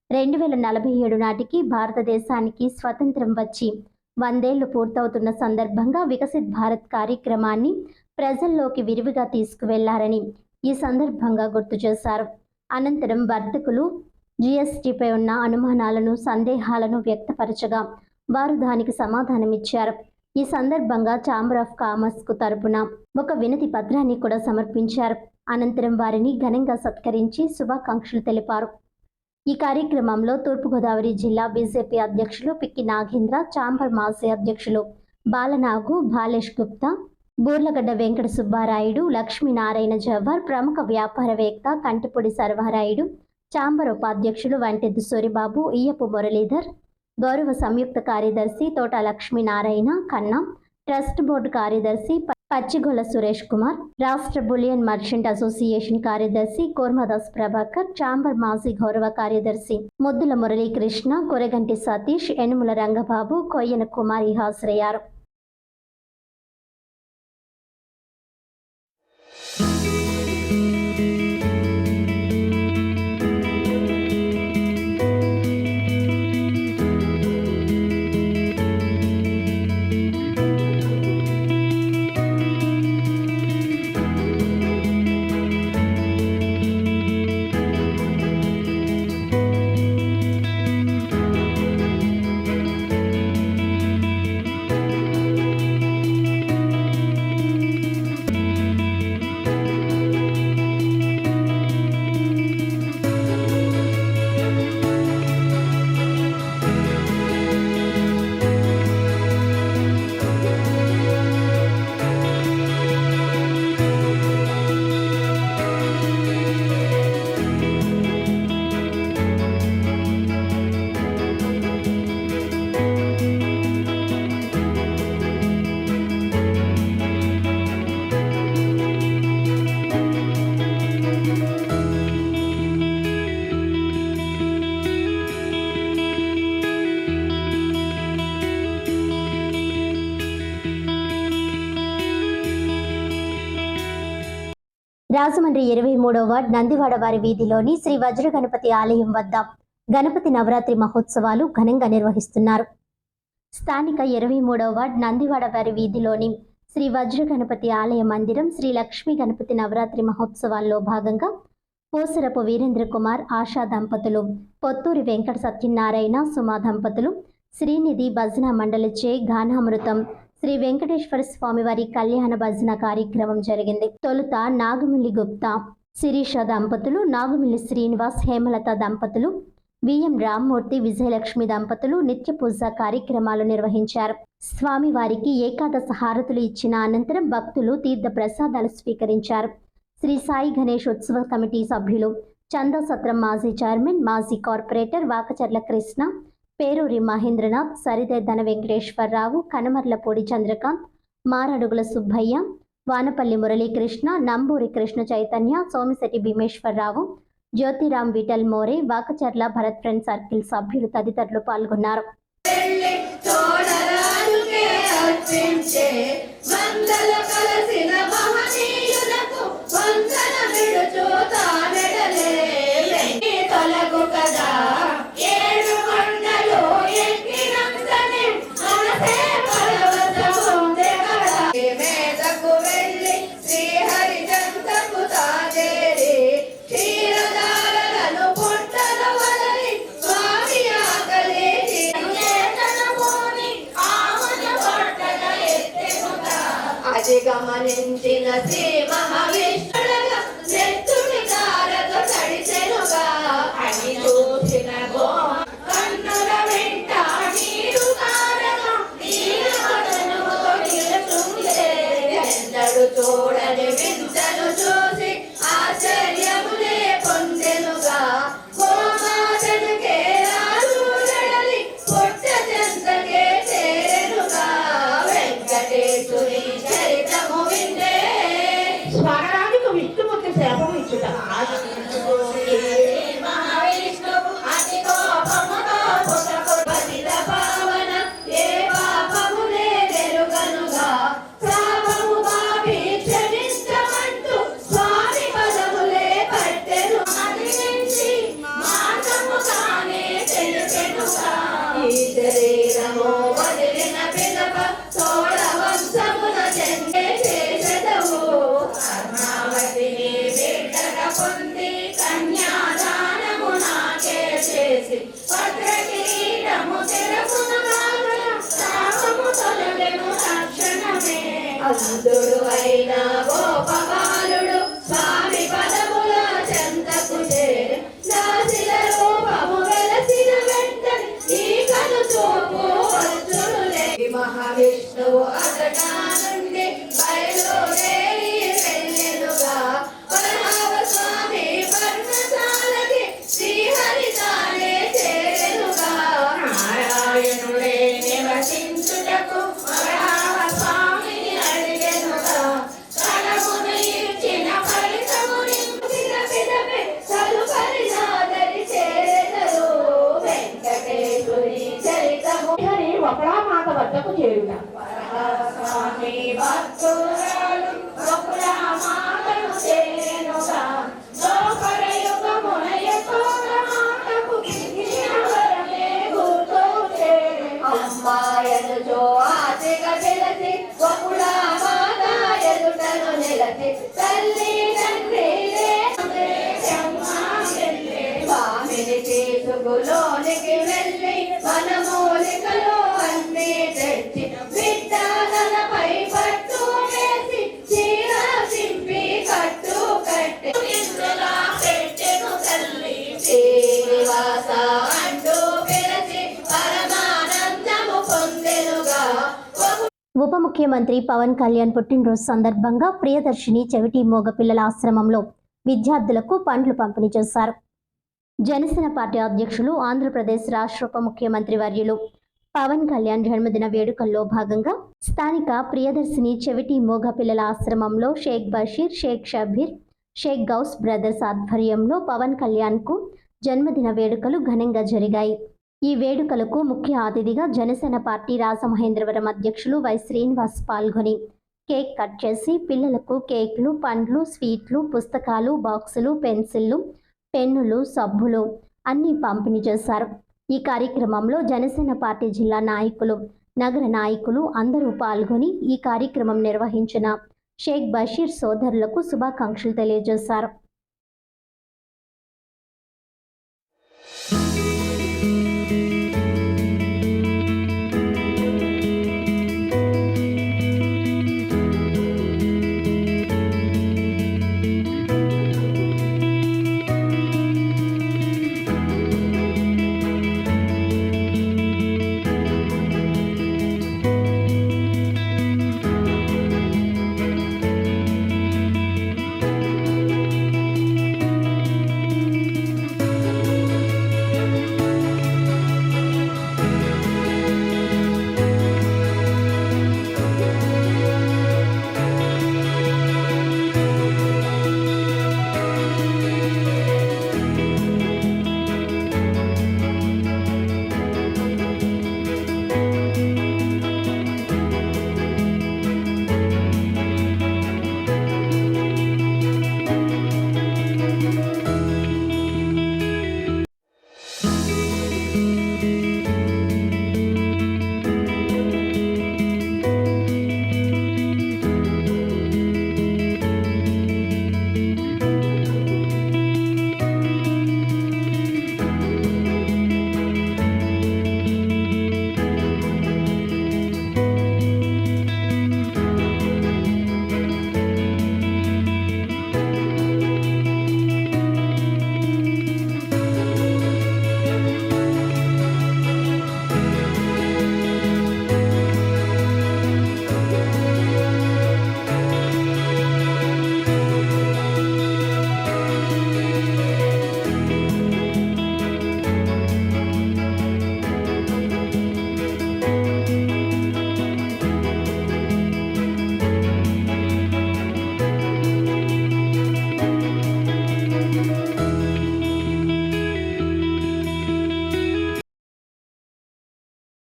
2047 నాటికి భారతదేశానికి స్వతంత్రం వచ్చి 100 ఏళ్లు పూర్తవుతున్న సందర్భంగా వికసిత్ భారత్ కార్యక్రమాన్ని ప్రజల్లోకి విరివిగా తీసుకువెళ్లారని ఈ సందర్భంగా గుర్తు చేశారు. అనంతరం వర్తకులు జీఎస్టీపై ఉన్న అనుమానాలను, సందేహాలను వ్యక్తపరచగా వారు దానికి సమాధానమిచ్చారు. ఈ సందర్భంగా ఛాంబర్ ఆఫ్ కామర్స్కు తరపున ఒక వినతి పత్రాన్ని కూడా సమర్పించారు. అనంతరం వారిని ఘనంగా సత్కరించి శుభాకాంక్షలు తెలిపారు. ఈ కార్యక్రమంలో తూర్పుగోదావరి జిల్లా బీజేపీ అధ్యక్షులు పిక్కి నాగేంద్ర, ఛాంబర్ మాజీ అధ్యక్షులు బాలనాగు, బాలేష్ గుప్తా, బూర్లగడ్డ వెంకట సుబ్బారాయుడు, లక్ష్మీనారాయణ జవహర్, ప్రముఖ వ్యాపారవేత్త కంటిపొడి సర్వారాయుడు, ఛాంబర్ ఉపాధ్యక్షులు వంటెద్దు సూరిబాబు, ఇయ్యపు మురళీధర్, గౌరవ సంయుక్త కార్యదర్శి తోట లక్ష్మీనారాయణ కన్నా, ట్రస్ట్ బోర్డు కార్యదర్శి పచ్చిగొల్ల సురేష్ కుమార్, రాష్ట్ర బులియన్ మర్చెంట్ అసోసియేషన్ కార్యదర్శి కోర్మదాస్ ప్రభాకర్, ఛాంబర్ మాజీ గౌరవ కార్యదర్శి ముద్దుల మురళీకృష్ణ, కొరగంటి సతీష్, ఎనుముల రంగబాబు, కొయ్యన కుమారి హాజరయ్యారు. రాజమండ్రి 23వ వార్డ్ నందివాడ వారి వీధిలోని శ్రీ వజ్ర గణపతి ఆలయం వద్ద గణపతి నవరాత్రి మహోత్సవాలు ఘనంగా నిర్వహిస్తున్నారు. స్థానిక 23వ వార్డ్ నందివాడ వారి వీధిలోని శ్రీ వజ్ర గణపతి ఆలయ మందిరం శ్రీ లక్ష్మీ గణపతి నవరాత్రి మహోత్సవాల్లో భాగంగా పోసరపు వీరేంద్ర కుమార్, ఆశా దంపతులు, పొత్తూరి వెంకట సత్యనారాయణ, సుమా దంపతులు, శ్రీనిధి భజన మండలిచే గానామృతం శ్రీ వెంకటేశ్వర స్వామివారి కళ్యాణ భజన కార్యక్రమం జరిగింది. తొలుత నాగమిల్లి గుప్తా, శిరీష దంపతులు, నాగమిల్లి శ్రీనివాస్, హేమలత దంపతులు, విఎం రామ్మూర్తి, విజయలక్ష్మి దంపతులు నిత్య పూజ కార్యక్రమాలు నిర్వహించారు. స్వామివారికి ఏకాదశ హారతులు ఇచ్చిన అనంతరం భక్తులు తీర్థ ప్రసాదాలు స్వీకరించారు. శ్రీ సాయి గణేష్ ఉత్సవ కమిటీ సభ్యులు, చందా సత్రం మాజీ చైర్మన్, మాజీ కార్పొరేటర్ వాకచర్ల కృష్ణ, పేరూరి మహేంద్రనాథ్, సరిదే ధన వెంకటేశ్వరరావు, కనమర్లపూడి చంద్రకాంత్, మారడుగుల సుబ్బయ్య, వానపల్లి మురళీకృష్ణ, నంబూరి కృష్ణ చైతన్య, సోమిశెట్టి భీమేశ్వరరావు, జ్యోతిరాం విఠల్ మోరే, వాకచర్ల భరత్ ఫ్రెండ్ సర్కిల్ సభ్యులు తదితరులు పాల్గొన్నారు. గమనించిన శ్రీ మహావిష్ణుడుగా నెత్తుడి తారతో తడిసెనుగా అని చూసిన గో కన్నుల వెంట నీరు తారగా నీలమదనుతో నిలుచుండే ఎందడు చూడని వింతను చూసి ఆశ్చర్యములే పొందెనుగా గోమాతనుకే రాజుడలి పొట్ట చెంతకే చేరెనుగా వెంకటేశ్వరి స్మరణానికి విష్ణుమూర్తి శాపము ఇచ్చుట అందుడు అయిన గోపబాలుడు స్వామి పదముల చెంతకు చేరి దాసిల రూపము వెలసిన వెంటనే ఈ కను చూపు వచ్చునులే మహావిష్ణువు అతట నుండి బయలుదేరి వెళ్ళెనుగా వరహావ స్వామి పర్ణశాలకి శ్రీహరి తానే చేరెనుగా నారాయణుడే నివసించుటకు వరహావ స్వామిని అడిగెనుగా కస్తూరాలు బహుళ మాటను చేరెనుగా లోపల యుగమున యశోద మాటకు కించిన వరమే గుర్తు చేరెను అమ్మాయను జో ఆశగా తెలిసి బహుళ మాత ఎదుటను నిలచి తల్లి తండ్రి స్వామిని తీసుకులోనికి వెళ్ళి వనమూలికలు అన్నీ తెచ్చి విద్యాలపై పట్టు వేసి చీర చింపి కట్టు కట్టి పెట్టెను తల్లి శ్రీనివాస అంటూ పిలిచి పరమానందము పొందెనుగా. ఉప ముఖ్యమంత్రి పవన్ కళ్యాణ్ పుట్టినరోజు సందర్భంగా ప్రియదర్శిని చెవిటి మోగ పిల్లల ఆశ్రమంలో విద్యార్థులకు పండ్లు పంపిణీ చేశారు. జనసేన పార్టీ అధ్యక్షులు ఆంధ్రప్రదేశ్ రాష్ట్ర ఉప ముఖ్యమంత్రి వర్యులు పవన్ కళ్యాణ్ జన్మదిన వేడుకల్లో భాగంగా స్థానిక ప్రియదర్శిని చెవిటి మోగ పిల్లల ఆశ్రమంలో షేక్ బషీర్, షేక్ షబీర్, షేక్ గౌస్ బ్రదర్స్ ఆధ్వర్యంలో పవన్ కళ్యాణ్కు జన్మదిన వేడుకలు ఘనంగా జరిగాయి. ఈ వేడుకలకు ముఖ్య అతిథిగా జనసేన పార్టీ రాజమహేంద్రవరం అధ్యక్షులు వై శ్రీనివాస్ పాల్గొని కేక్ కట్ చేసి పిల్లలకు కేక్లు, పండ్లు, స్వీట్లు, పుస్తకాలు, బాక్సులు, పెన్సిళ్లు, పెన్నులు, సబ్బులు అన్నీ పంపిణీ చేశారు. ఈ కార్యక్రమంలో జనసేన పార్టీ జిల్లా నాయకులు, నగర నాయకులు అందరూ పాల్గొని ఈ కార్యక్రమం నిర్వహించిన షేక్ బషీర్ సోదరులకు శుభాకాంక్షలు తెలియజేశారు.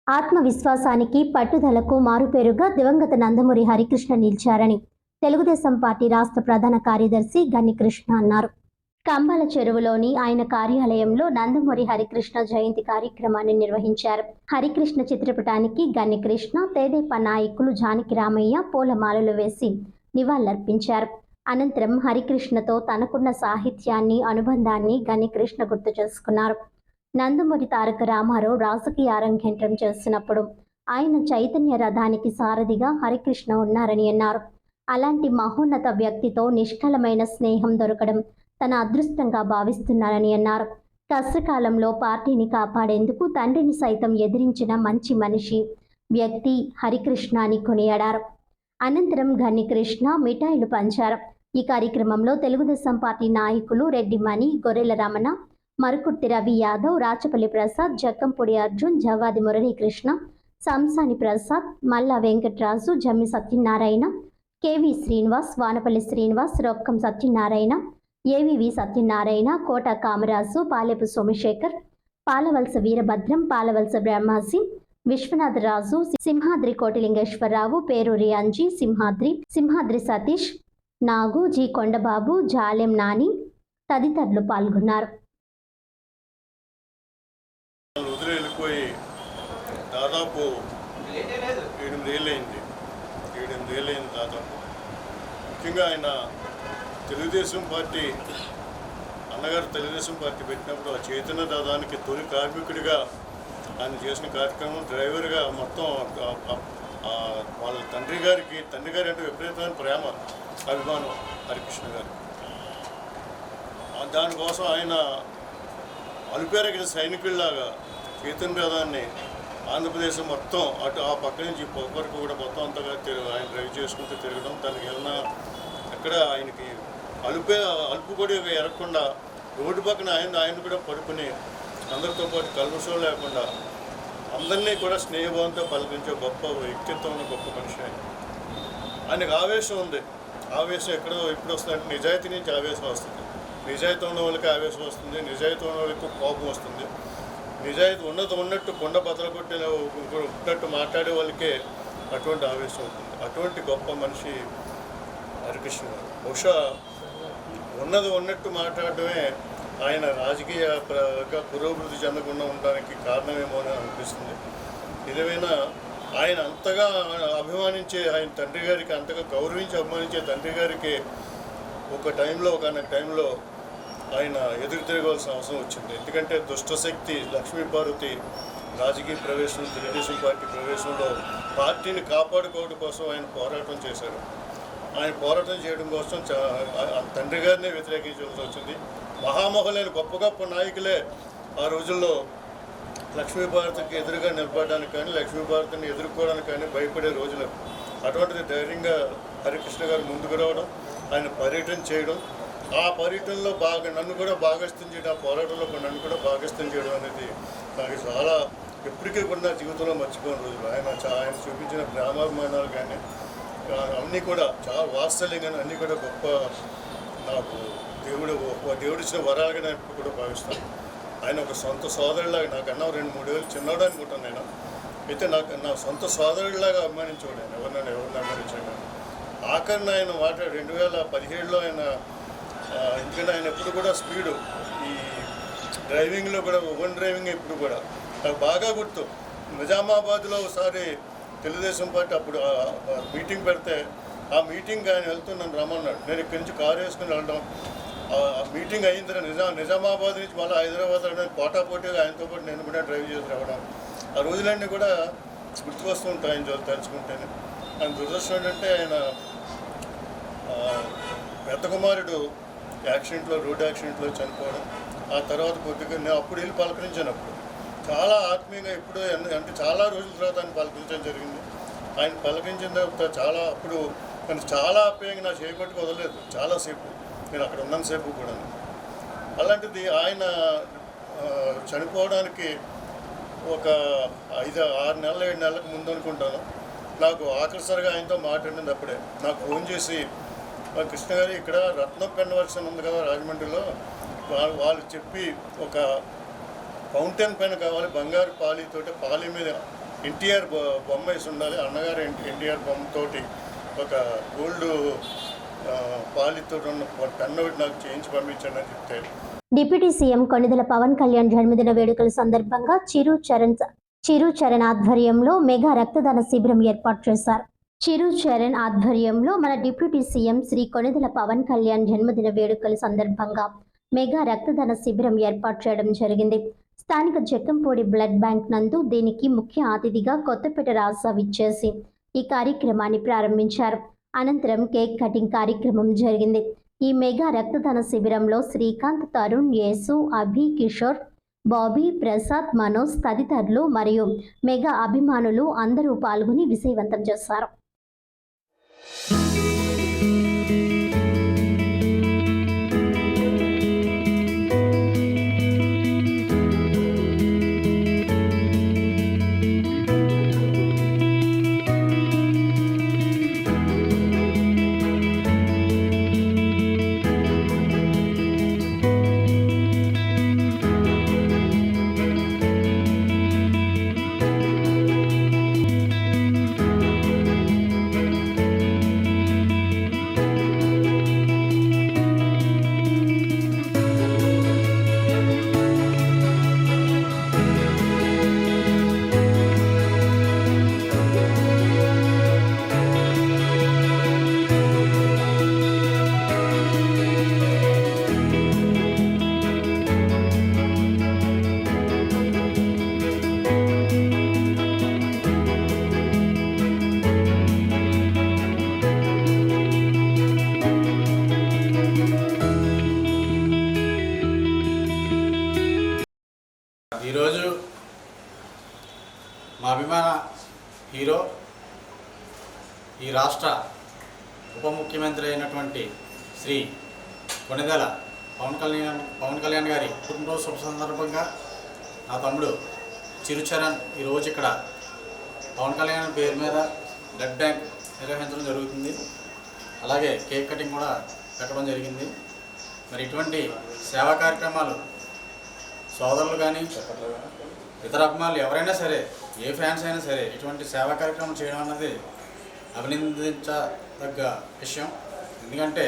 ఆత్మవిశ్వాసానికి పట్టుదలకు మారుపేరుగా దివంగత నందమూరి హరికృష్ణ నిలిచారని తెలుగుదేశం పార్టీ రాష్ట్ర ప్రధాన కార్యదర్శి గన్ని కృష్ణ అన్నారు. కంబాల చెరువులోని ఆయన కార్యాలయంలో నందమూరి హరికృష్ణ జయంతి కార్యక్రమాన్ని నిర్వహించారు. హరికృష్ణ చిత్రపటానికి గన్ని కృష్ణ, తెదేపా నాయకులు జానకి రామయ్య పూలమాలలు వేసి నివాళులర్పించారు. అనంతరం హరికృష్ణతో తనకున్న సాహిత్యాన్ని, అనుబంధాన్ని గన్ని కృష్ణ గుర్తు చేసుకున్నారు. నందమూరి తారక రామారావు రాజకీయ అరంగేట్రం చేస్తున్నప్పుడు ఆయన చైతన్య రథానికి సారథిగా హరికృష్ణ ఉన్నారని అన్నారు. అలాంటి మహోన్నత వ్యక్తితో నిష్కలమైన స్నేహం దొరకడం తన అదృష్టంగా భావిస్తున్నారని అన్నారు. కష్టకాలంలో పార్టీని కాపాడేందుకు తండ్రిని సైతం ఎదిరించిన మంచి మనిషి, వ్యక్తి హరికృష్ణ అని కొనియాడారు. అనంతరం గన్ని కృష్ణ మిఠాయిలు పంచారు. ఈ కార్యక్రమంలో తెలుగుదేశం పార్టీ నాయకులు రెడ్డి మణి, గొర్రెల రమణ, మరుకుర్తి రవి యాదవ్, రాచపల్లి ప్రసాద్, జక్కంపూడి అర్జున్, జవాది మురళీకృష్ణ, సంసాని ప్రసాద్, మల్లా వెంకట్రాజు, జమ్మి సత్యనారాయణ, కేవి శ్రీనివాస్, వానపల్లి శ్రీనివాస్, రొక్కం సత్యనారాయణ, ఏవివి సత్యనారాయణ, కోట కామరాజు, పాలెపు సోమశేఖర్, పాలవలస వీరభద్రం, పాలవలస బ్రహ్మాసి, విశ్వనాథరాజు, సింహాద్రి కోటిలింగేశ్వరరావు, పేరూరి అంజీ, సింహాద్రి సతీష్, నాగు, జి కొండబాబు, జాలెం నాని తదితరులు పాల్గొన్నారు. వదిలి వెళ్ళిపోయి దాదాపు 8 ఏళ్ళైంది దాదాపు. ముఖ్యంగా ఆయన తెలుగుదేశం పార్టీ అన్నగారు తెలుగుదేశం పార్టీ పెట్టినప్పుడు ఆ చైతన్య దాదానికి తొలి కార్మికుడిగా ఆయన చేసిన కార్యక్రమం, డ్రైవర్గా మొత్తం వాళ్ళ తండ్రి గారి అంటే విపరీతమైన ప్రేమ అభిమానం హరికృష్ణ గారు. దానికోసం ఆయన అలుపేరగిన సైనికుల్లాగా చైతన్య రథాన్ని ఆంధ్రప్రదేశ్ మొత్తం అటు ఆ పక్క నుంచి వరకు కూడా మొత్తం అంతగా ఆయన డ్రైవ్ చేసుకుంటూ తిరగడం, దానికి ఏమన్నా ఎక్కడ ఆయనకి అలుపు కూడా ఎరగకుండా రోడ్డు పక్కన ఆయన కూడా పడుకుని అందరితో పాటు కల్మషం లేకుండా అందరినీ కూడా స్నేహభావంతో పలకరించే గొప్ప వ్యక్తిత్వం ఉన్న గొప్ప మనిషి ఆయనకు ఆవేశం ఉంది. ఆవేశం ఎప్పుడు వస్తుందంటే నిజాయితీ నుంచి ఆవేశం వస్తుంది. నిజాయితీ ఉన్న వాళ్ళకి ఆవేశం వస్తుంది, నిజాయితీ ఉన్న వాళ్ళకి కోపం వస్తుంది. నిజాయితీ ఉన్నట్టు కొండ బద్దలు కొట్టినట్టు మాట్లాడే వాళ్ళకే అటువంటి ఆవేశం అవుతుంది. అటువంటి గొప్ప మనిషి హరికృష్ణ గారు. బహుశా ఉన్నట్టు మాట్లాడటమే ఆయన రాజకీయంగా పురోభివృద్ధి చెందకుండా ఉండడానికి కారణమేమో అని అనిపిస్తుంది. ఏదేమైనా ఆయన అంతగా అభిమానించే ఆయన తండ్రి గారికి, అంతగా గౌరవించి అభిమానించే తండ్రి గారికి ఒక టైంలో ఆయన ఎదురు తిరగవలసిన అవసరం వచ్చింది. ఎందుకంటే దుష్టశక్తి లక్ష్మీపార్వతి రాజకీయ ప్రవేశం, తెలుగుదేశం పార్టీ ప్రవేశంలో పార్టీని కాపాడుకోవడం కోసం ఆయన పోరాటం చేశారు. ఆయన పోరాటం చేయడం కోసం తండ్రి గారినే వ్యతిరేకించవలసి వచ్చింది. మహామహులైన గొప్ప నాయకులే ఆ రోజుల్లో లక్ష్మీభారతికి ఎదురుగా నిలబడడానికి కానీ, లక్ష్మీభారతిని ఎదుర్కోవడానికి కానీ భయపడే రోజులు. అటువంటిది ధైర్యంగా హరికృష్ణ గారు ముందుకు రావడం, ఆయన పర్యటన చేయడం, ఆ పర్యటనలో నన్ను కూడా భాగస్థం చేయడం, ఆ పోరాటంలో నన్ను కూడా భాగస్థం చేయడం అనేది నాకు చాలా ఎప్పటికీ కూడా నా జీవితంలో మర్చిపోయిన రోజులు. ఆయన చూపించిన ప్రేమాభిమానాలు కానీ అన్నీ కూడా చాలా వాత్సల్యం కానీ అన్నీ కూడా గొప్ప నాకు దేవుడిచ్చిన వరాలుగా నేను ఇప్పుడు కూడా భావిస్తాను. ఆయన ఒక సొంత సోదరులాగా, నాకన్నా 2-3 ఏళ్ళు చిన్నవాడు అనుకుంటాను నేను. అయితే నా సొంత సోదరుడిలాగా అభిమానించేవాడు ఆయన, ఎవరిని అభిమానించాడు. ఆఖరిని ఆయన 2017లో ఆయన, ఎందుకంటే ఆయన ఎప్పుడు కూడా స్పీడు, ఈ డ్రైవింగ్లో కూడా ఓన్ డ్రైవింగ్ ఎప్పుడు కూడా నాకు బాగా గుర్తు. నిజామాబాద్లో ఒకసారి తెలుగుదేశం పార్టీ అప్పుడు మీటింగ్ పెడితే ఆ మీటింగ్ ఆయన వెళ్తూ నన్ను రమ్మన్నాడు. నేను ఇక్కడి నుంచి కారు వేసుకుని వెళ్ళడం, మీటింగ్ అయిన తర్వాత నిజామాబాద్ నుంచి మళ్ళీ హైదరాబాద్ రావడం, పోటాపోటీగా ఆయనతో పాటు నేను కూడా డ్రైవ్ చేసి రావడం, ఆ రోజులన్నీ కూడా గుర్తుకొస్తూ ఉంటాయి ఆయన తలుచుకుంటేనే. ఆయన దురదృష్టం ఏంటంటే ఆయన పెద్ద కుమారుడు రోడ్డు యాక్సిడెంట్లో చనిపోవడం. ఆ తర్వాత కొద్దిగా నేను అప్పుడు వెళ్ళి పలకరించినప్పుడు చాలా ఆత్మీయంగా, ఎప్పుడో అంటే చాలా రోజుల తర్వాత ఆయన పలకరించడం జరిగింది. ఆయన పలకరించిన తర్వాత అప్పుడు నేను చాలా ఆప్యాయంగా నా చేపట్టుకు వదలలేదు చాలాసేపు, నేను అక్కడ ఉన్నంతసేపు కూడా. అలాంటిది ఆయన చనిపోవడానికి ఒక 5-6 నెలలు 7 నెలలకు ముందు అనుకుంటాను, నాకు ఆఖరిసారిగా ఆయనతో మాట్లాడింది అప్పుడే. నాకు ఫోన్ చేసి, కృష్ణ గారు ఇక్కడ రత్నం పెన్ వర్క్స్ ఉంది కదా రాజమండ్రిలో, వాళ్ళు చెప్పి ఒక ఫౌంటైన్ పెన్ కావాలి, బంగారు పాలితోటి, పాలి మీద ఎన్టీఆర్ బొమ్మ వేసి ఉండాలి, అన్నగారు ఎన్టీఆర్ బొమ్మతోటి ఒక గోల్డ్ పాలితో ఉన్న పెన్ ఒకటి నాకు చేయించి పంపించండి అని చెప్తే. డిప్యూటీ సీఎం కొణిదెల పవన్ కళ్యాణ్ జన్మదిన వేడుకల సందర్భంగా చిరు చరణ్ ఆధ్వర్యంలో మెగా రక్తదాన శిబిరం ఏర్పాటు చేశారు. చిరు చరణ్ ఆధ్వర్యంలో మన డిప్యూటీ సీఎం శ్రీ కొణిదెల పవన్ కళ్యాణ్ జన్మదిన వేడుకల సందర్భంగా మెగా రక్తదాన శిబిరం ఏర్పాటు చేయడం జరిగింది. స్థానిక జక్కంపూడి బ్లడ్ బ్యాంక్ నందు దీనికి ముఖ్య అతిథిగా కొత్తపేట రాజా విచ్చేసి ఈ కార్యక్రమాన్ని ప్రారంభించారు. అనంతరం కేక్ కటింగ్ కార్యక్రమం జరిగింది. ఈ మెగా రక్తదాన శిబిరంలో శ్రీకాంత్, తరుణ్, యేసు, అభి, కిషోర్, బాబీ, ప్రసాద్, మనోజ్ తదితరులు మరియు మెగా అభిమానులు అందరూ పాల్గొని విజయవంతం చేశారు. రాష్ట్ర ఉప ముఖ్యమంత్రి అయినటువంటి శ్రీ కొణిదెల పవన్ కళ్యాణ్ గారి పుట్టినరోజు శుభ సందర్భంగా నా తమ్ముడు చిరుచరణ్ ఈరోజు ఇక్కడ పవన్ కళ్యాణ్ పేరు మీద బ్లడ్ బ్యాంక్ నిర్వహించడం జరుగుతుంది. అలాగే కేక్ కటింగ్ కూడా పెట్టడం జరిగింది. మరి ఇటువంటి సేవా కార్యక్రమాలు సోదరులు కానీ ఇతర అభిమానులు ఎవరైనా సరే, ఏ ఫ్యాన్స్ అయినా సరే, ఇటువంటి సేవా కార్యక్రమం చేయడం అన్నది అభినందించదగ్గ విషయం. ఎందుకంటే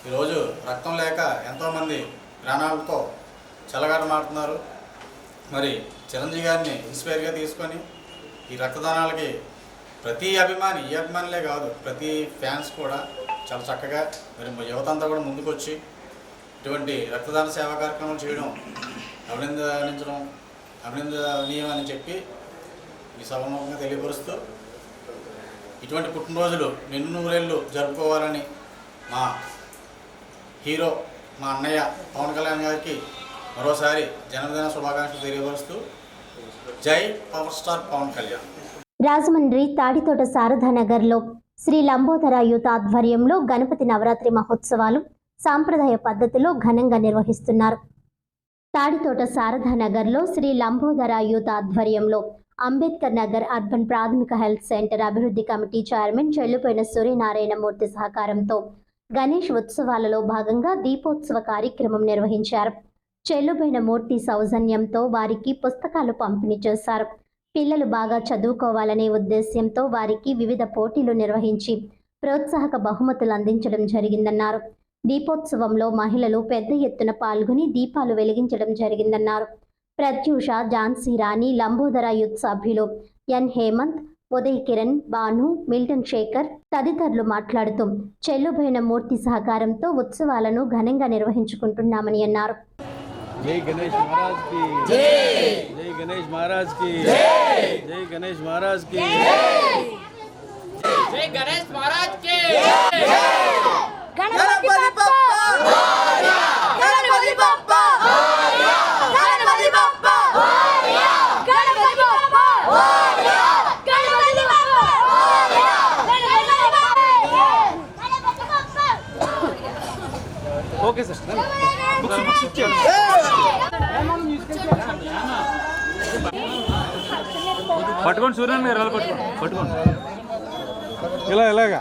ఈరోజు రక్తం లేక ఎంతోమంది ప్రాణాలతో చెలగాటమాడుతున్నారు. మరి చిరంజీవి గారిని ఇన్స్పైర్గా తీసుకొని ఈ రక్తదానాలకి ప్రతి అభిమాని, ఈ అభిమానులే కాదు, ప్రతి ఫ్యాన్స్ కూడా చాలా చక్కగా మరి యువత అంతా కూడా ముందుకొచ్చి ఇటువంటి రక్తదాన సేవా కార్యక్రమం చేయడం అభినందనీయం అని చెప్పి ఈ సభముఖంగా తెలియపరుస్తూ ఇటువంటి పుట్టినరోజులు నిన్ను నూరేళ్ళు జరుపుకోవాలని మా హీరో, మా అన్నయ్య పవన్ కళ్యాణ్ గారికి మరోసారి జన్మదిన శుభాకాంక్షలు తెలియపరుస్తూ జై పవర్ స్టార్ పవన్ కళ్యాణ్. రాజమండ్రి తాడితోట శారదానగర్లో శ్రీ లంబోదర యూత్ ఆధ్వర్యంలో గణపతి నవరాత్రి మహోత్సవాలు సాంప్రదాయ పద్ధతిలో ఘనంగా నిర్వహిస్తున్నారు. తాడితోట శారదానగర్లో శ్రీ లంబోదర యూత్ ఆధ్వర్యంలో అంబేద్కర్ నగర్ అర్బన్ ప్రాథమిక హెల్త్ సెంటర్ అభివృద్ధి కమిటీ చైర్మన్ చెల్లుపోయిన సూర్యనారాయణమూర్తి సహకారంతో గణేష్ ఉత్సవాలలో భాగంగా దీపోత్సవ కార్యక్రమం నిర్వహించారు. చెల్లుపోయిన మూర్తి సౌజన్యంతో వారికి పుస్తకాలు పంపిణీ చేశారు. పిల్లలు బాగా చదువుకోవాలనే ఉద్దేశ్యంతో వారికి వివిధ పోటీలు నిర్వహించి ప్రోత్సాహక బహుమతులు అందించడం జరిగిందన్నారు. దీపోత్సవంలో మహిళలు పెద్ద ఎత్తున పాల్గొని దీపాలు వెలిగించడం జరిగిందన్నారు. ప్రత్యూష, ఝాన్సీ రాణి, లంబోదర యూత్ సభ్యులు ఎన్ హేమంత్, ఉదయ్ కిరణ్, భాను, మిల్టన్ శేఖర్ తదితరులు మాట్లాడుతూ చెల్లుబోయిన మూర్తి సహకారంతో ఉత్సవాలను ఘనంగా నిర్వహించుకుంటున్నామని అన్నారు. जय गणेश महाराज की जय, जय गणेश महाराज की जय, जय गणेश महाराज की जय, जय गणेश महाराज के गणपति बप्पा मोरया, गणपति बप्पा मोरया, गणपति बप्पा मोरया, गणपति बप्पा मोरया, गणपति बप्पा मोरया, गणपति बप्पा। ओके सर, పట్టుకోండి సూర్యన్ గారు, పట్టుకోండి ఇలాగా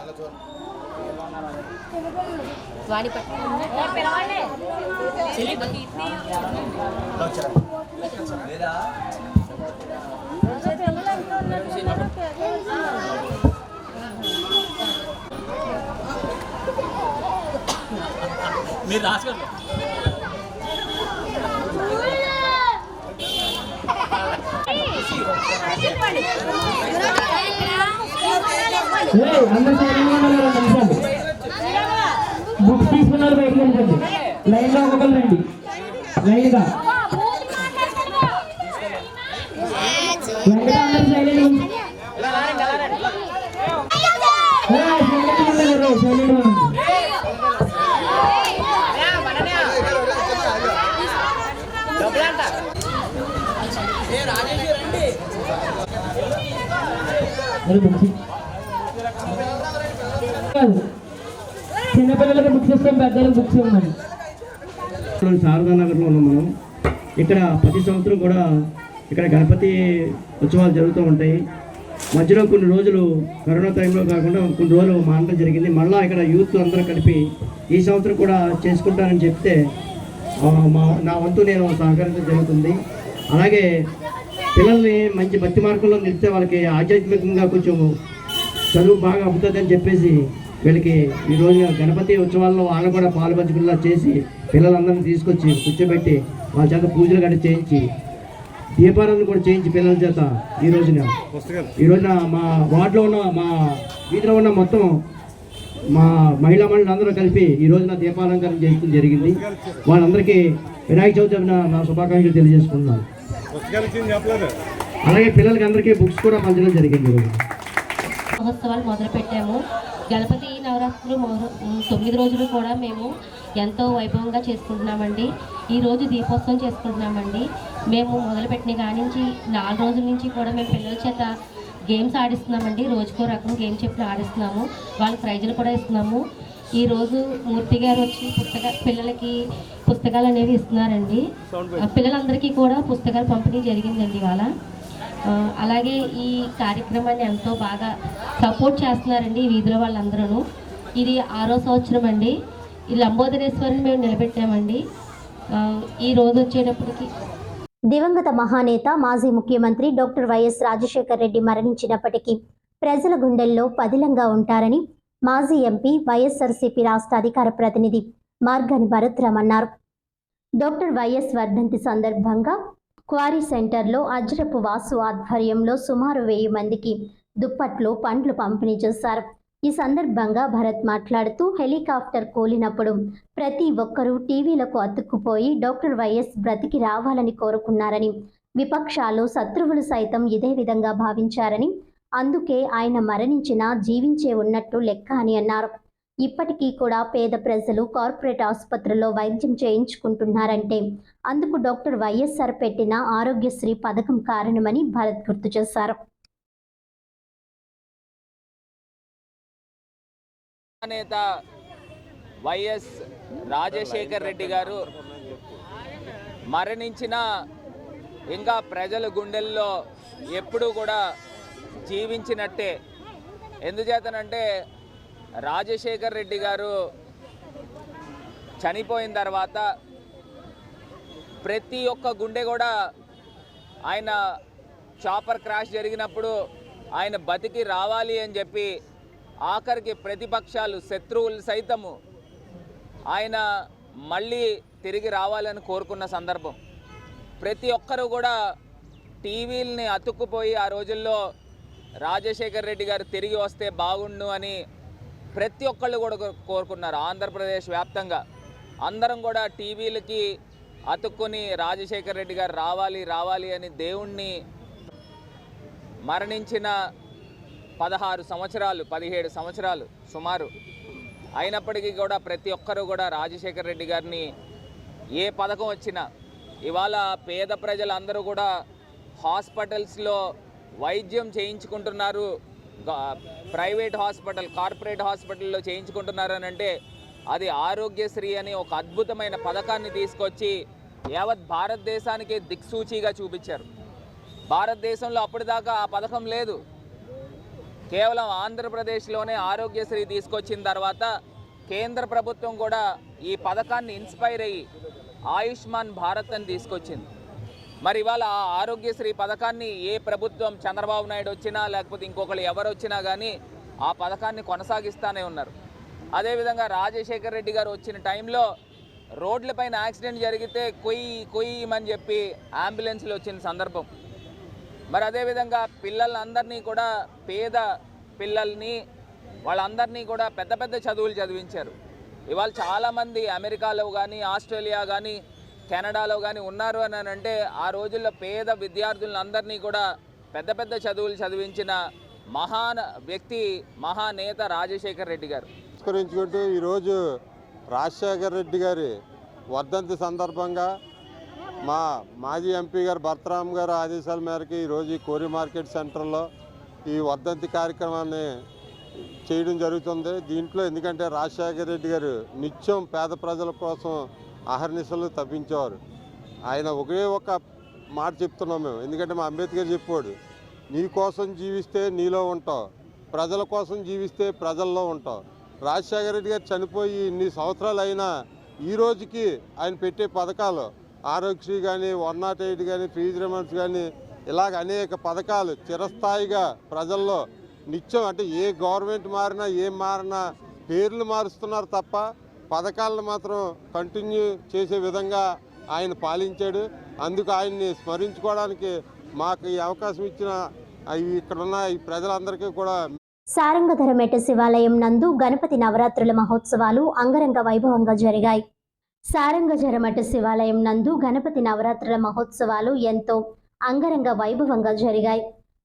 మీరు రాసుకోండి. బుక్స్ తీసుకున్నారు, బయటకు వెళ్ళండి. లైన్ లో ఒకరు రండి, లైన్ గా చిన్నపిల్లలకి బుక్స్ ఇస్తాం, పెద్దలకు బుక్స్ ఇవ్వమని. శారదానగర్లో ఉన్నాం మనం. ఇక్కడ ప్రతి సంవత్సరం కూడా ఇక్కడ గణపతి ఉత్సవాలు జరుగుతూ ఉంటాయి. మధ్యలో కొన్ని రోజులు కరోనా టైంలో కాకుండా కొన్ని రోజులు మానడం జరిగింది. మళ్ళీ ఇక్కడ యూత్ అందరూ కలిపి ఈ సంవత్సరం కూడా చేసుకుంటానని చెప్తే నా వంతు నేను సహకరించడం జరుగుతుంది. అలాగే పిల్లల్ని మంచి భక్తి మార్గంలో నిలిస్తే వాళ్ళకి ఆధ్యాత్మికంగా కొంచెం చదువు బాగా అవుతుందని చెప్పేసి వీళ్ళకి ఈరోజు గణపతి ఉత్సవాల్లో వాళ్ళు కూడా పాలుపంచుకునేలా చేసి పిల్లలందరినీ తీసుకొచ్చి కూర్చోబెట్టి వాళ్ళ చేత పూజలు గట్రా చేయించి దీపారాధన కూడా చేయించి పిల్లల చేత ఈ రోజున మా వార్డులో ఉన్న, మా వీధిలో ఉన్న మొత్తం మా మహిళా మండలి అందరూ కలిపి ఈ రోజున దీపాలంకరణ చేయడం జరిగింది. వాళ్ళందరికీ వినాయక చవితి నా శుభాకాంక్షలు తెలియజేసుకుంటున్నాను. అలాగే పిల్లలకి అందరికీ బుక్స్ కూడా పంచడం జరిగింది. మహోత్సవాలు మొదలుపెట్టాము. గణపతి నవరాత్రులు 9 రోజులు కూడా మేము ఎంతో వైభవంగా చేసుకుంటున్నామండి. ఈరోజు దీపోత్సవం చేసుకుంటున్నామండి. మేము మొదలుపెట్టిన కాడి నుంచి 4 రోజుల నుంచి కూడా మేము పిల్లల చేత గేమ్స్ ఆడిస్తున్నామండి. రోజుకో రకం గేమ్ చెప్పి ఆడిస్తున్నాము. వాళ్ళకి ప్రైజులు కూడా ఇస్తున్నాము. ఈరోజు మూర్తి గారు వచ్చి పిల్లలకి పుస్తకాలు అనేవి ఇస్తున్నారండి. పిల్లలందరికీ కూడా పుస్తకాలు పంపిణీ జరిగిందండి ఇవాళ. అలాగే ఈ కార్యక్రమాన్ని ఎంతో బాగా సపోర్ట్ చేస్తున్నారండి ఈ వీధిలో వాళ్ళందరూ. ఇది 6వ సంవత్సరం అండి. ఈ లంబోదరేశ్వరిని మేము నిలబెట్టామండి. ఈ రోజు వచ్చేటప్పటికి దివంగత మహానేత మాజీ ముఖ్యమంత్రి డాక్టర్ వైఎస్ రాజశేఖర రెడ్డి మరణించినప్పటికీ ప్రజల గుండెల్లో పదిలంగా ఉంటారని మాజీ ఎంపీ వైఎస్ఆర్సీపీ రాష్ట్ర అధికార ప్రతినిధి మార్గాని భరత్రామ్ అన్నారు. డాక్టర్ వైఎస్ వర్ధంతి సందర్భంగా క్వారీ సెంటర్లో అజ్రపు వాసు ఆధ్వర్యంలో సుమారు 1000 మందికి దుప్పట్లు, పండ్లు పంపిణీ చేశారు. ఈ సందర్భంగా భరత్ మాట్లాడుతూ హెలికాప్టర్ కూలినప్పుడు ప్రతి ఒక్కరూ టీవీలకు అతుక్కుపోయి డాక్టర్ వైఎస్ బ్రతికి రావాలని కోరుకున్నారని, విపక్షాలు శత్రువులు సైతం ఇదే విధంగా భావించారని, అందుకే ఆయన మరణించినా జీవించే ఉన్నట్టు లెక్క అని అన్నారు. ఇప్పటికీ కూడా పేద ప్రజలు కార్పొరేట్ ఆసుపత్రుల్లో వైద్యం చేయించుకుంటున్నారంటే అందుకు డాక్టర్ వైఎస్ఆర్ పెట్టిన ఆరోగ్యశ్రీ పథకం కారణమని భరత్ గుర్తు చేశారు. నేత వైఎస్ రాజశేఖర్ రెడ్డి గారు మరణించిన ఇంకా ప్రజల గుండెల్లో ఎప్పుడూ కూడా జీవించినట్టే. ఎందుచేతనంటే రాజశేఖర్ రెడ్డి గారు చనిపోయిన తర్వాత ప్రతి ఒక్క గుండె కూడా ఆయన చాపర్ క్రాష్ జరిగినప్పుడు ఆయన బతికి రావాలి అని చెప్పి ఆఖరికి ప్రతిపక్షాలు శత్రువులు సైతము ఆయన మళ్ళీ తిరిగి రావాలని కోరుకున్న సందర్భం. ప్రతి ఒక్కరూ కూడా టీవీలని అతుక్కుపోయి ఆ రోజుల్లో రాజశేఖర్ రెడ్డి గారు తిరిగి వస్తే బాగుండు అని ప్రతి ఒక్కళ్ళు కూడా కోరుకున్నారు. ఆంధ్రప్రదేశ్ వ్యాప్తంగా అందరం కూడా టీవీలకి అతుక్కుని రాజశేఖర్ రెడ్డి గారు రావాలి అని దేవుణ్ణి మరణించిన 16 సంవత్సరాలు 17 సంవత్సరాలు సుమారు అయినప్పటికీ కూడా ప్రతి ఒక్కరూ కూడా రాజశేఖర్ రెడ్డి గారిని ఏ పథకం వచ్చినా ఇవాళ పేద ప్రజలందరూ కూడా హాస్పిటల్స్లో వైద్యం చేయించుకుంటున్నారు. ప్రైవేట్ హాస్పిటల్, కార్పొరేట్ హాస్పిటల్లో చేయించుకుంటున్నారు అని అంటే అది ఆరోగ్యశ్రీ అని ఒక అద్భుతమైన పథకాన్ని తీసుకొచ్చి యావత్ భారతదేశానికి దిక్సూచిగా చూపించారు. భారతదేశంలో అప్పటిదాకా ఆ పథకం లేదు. కేవలం ఆంధ్రప్రదేశ్లోనే ఆరోగ్యశ్రీ తీసుకొచ్చిన తర్వాత కేంద్ర ప్రభుత్వం కూడా ఈ పథకాన్ని ఇన్స్పైర్ అయ్యి ఆయుష్మాన్ భారత్ అని తీసుకొచ్చింది. మరి ఇవాళ ఆ ఆరోగ్యశ్రీ పథకాన్ని ఏ ప్రభుత్వం చంద్రబాబు నాయుడు వచ్చినా లేకపోతే ఇంకొకరు ఎవరు వచ్చినా కానీ ఆ పథకాన్ని కొనసాగిస్తూనే ఉన్నారు. అదేవిధంగా రాజశేఖర్ రెడ్డి గారు వచ్చిన టైంలో రోడ్లపైన యాక్సిడెంట్ జరిగితే కొయ్యమని చెప్పి అంబులెన్స్లు వచ్చిన సందర్భం. మరి అదేవిధంగా పిల్లలందరినీ కూడా పేద పిల్లల్ని వాళ్ళందరినీ కూడా పెద్ద పెద్ద చదువులు చదివించారు. ఇవాళ చాలామంది అమెరికాలో కానీ ఆస్ట్రేలియా కానీ కెనడాలో కానీ ఉన్నారు అని అంటే ఆ రోజుల్లో పేద విద్యార్థులందరినీ కూడా పెద్ద పెద్ద చదువులు చదివించిన మహాన్ వ్యక్తి మహానేత రాజశేఖర్ రెడ్డి గారు. పురస్కరించుకుంటూ ఈరోజు రాజశేఖర్ రెడ్డి గారి వర్ధంతి సందర్భంగా మా మాజీ ఎంపీ గారు భరత్రామ్ గారు ఆదేశాల మేరకు ఈరోజు ఈ కోరి మార్కెట్ సెంటర్లో ఈ వర్ధంతి కార్యక్రమాన్ని చేయడం జరుగుతుంది. దీంట్లో ఎందుకంటే రాజశేఖర్ రెడ్డి గారు నిత్యం పేద ప్రజల కోసం అహర్నిశలు తప్పించేవారు. ఆయన ఒకే ఒక మాట చెప్తున్నాం మేము, ఎందుకంటే మా అంబేద్కర్ చెప్పాడు, నీ కోసం జీవిస్తే నీలో ఉంటావు, ప్రజల కోసం జీవిస్తే ప్రజల్లో ఉంటావు. రాజశేఖర రెడ్డి గారు చనిపోయి ఇన్ని సంవత్సరాలు అయినా ఈ రోజుకి ఆయన పెట్టే పథకాలు ఆరోగ్యశ్రీ కానీ 108 కానీ ఫీజు రిమెంట్స్ కానీ ఇలాగ అనేక పథకాలు చిరస్థాయిగా ప్రజల్లో నిత్యం, అంటే ఏ గవర్నమెంట్ మారినా ఏం మారినా పేర్లు మారుస్తున్నారు తప్ప పథకాలను మాత్రం కంటిన్యూ చేసే విధంగా ఆయన పాలించాడు. అందుకు ఆయన్ని స్మరించుకోవడానికి మాకు ఈ అవకాశం ఇచ్చిన ఇక్కడున్న ఈ ప్రజలందరికీ కూడా. సారంగధరమెట శివాలయం నందు గణపతి నవరాత్రుల మహోత్సవాలు అంగరంగ వైభవంగా జరిగాయి. సారంగధరమెట శివాలయం నందు గణపతి నవరాత్రుల మహోత్సవాలు ఎంతో అంగరంగ వైభవంగా జరిగాయి.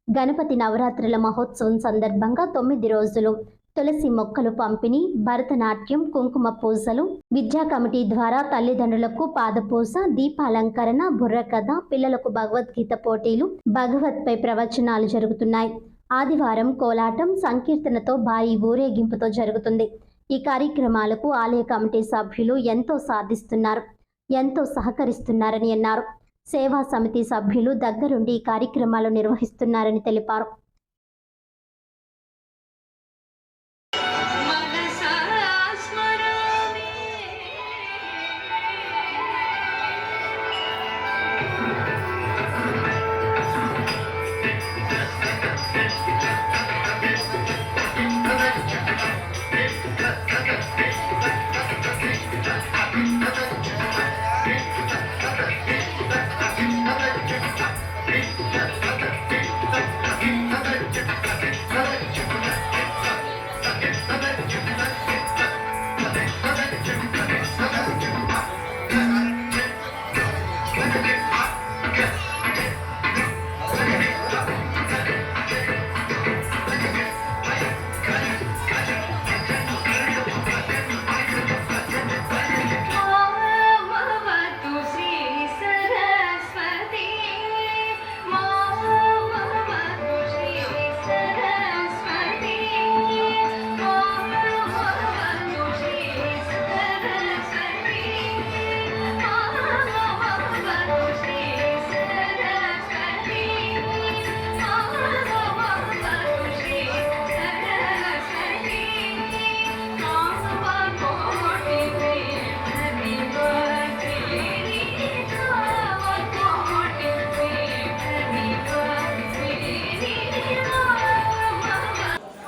గణపతి నవరాత్రుల మహోత్సవం సందర్భంగా 9 రోజులు తులసి మొక్కలు పంపిణీ, భరతనాట్యం, కుంకుమ పూజలు, విద్యా కమిటీ ద్వారా తల్లిదండ్రులకు పాదపూజ, దీపాలంకరణ, బుర్రకథ, పిల్లలకు భగవద్గీత పోటీలు, భగవత్పై ప్రవచనాలు జరుగుతున్నాయి. ఆదివారం కోలాటం సంకీర్తనతో భారీ ఊరేగింపుతో జరుగుతుంది. ఈ కార్యక్రమాలకు ఆలయ కమిటీ సభ్యులు ఎంతో సాధిస్తున్నారు, ఎంతో సహకరిస్తున్నారని అన్నారు. సేవా సమితి సభ్యులు దగ్గరుండి ఈ కార్యక్రమాలు నిర్వహిస్తున్నారని తెలిపారు.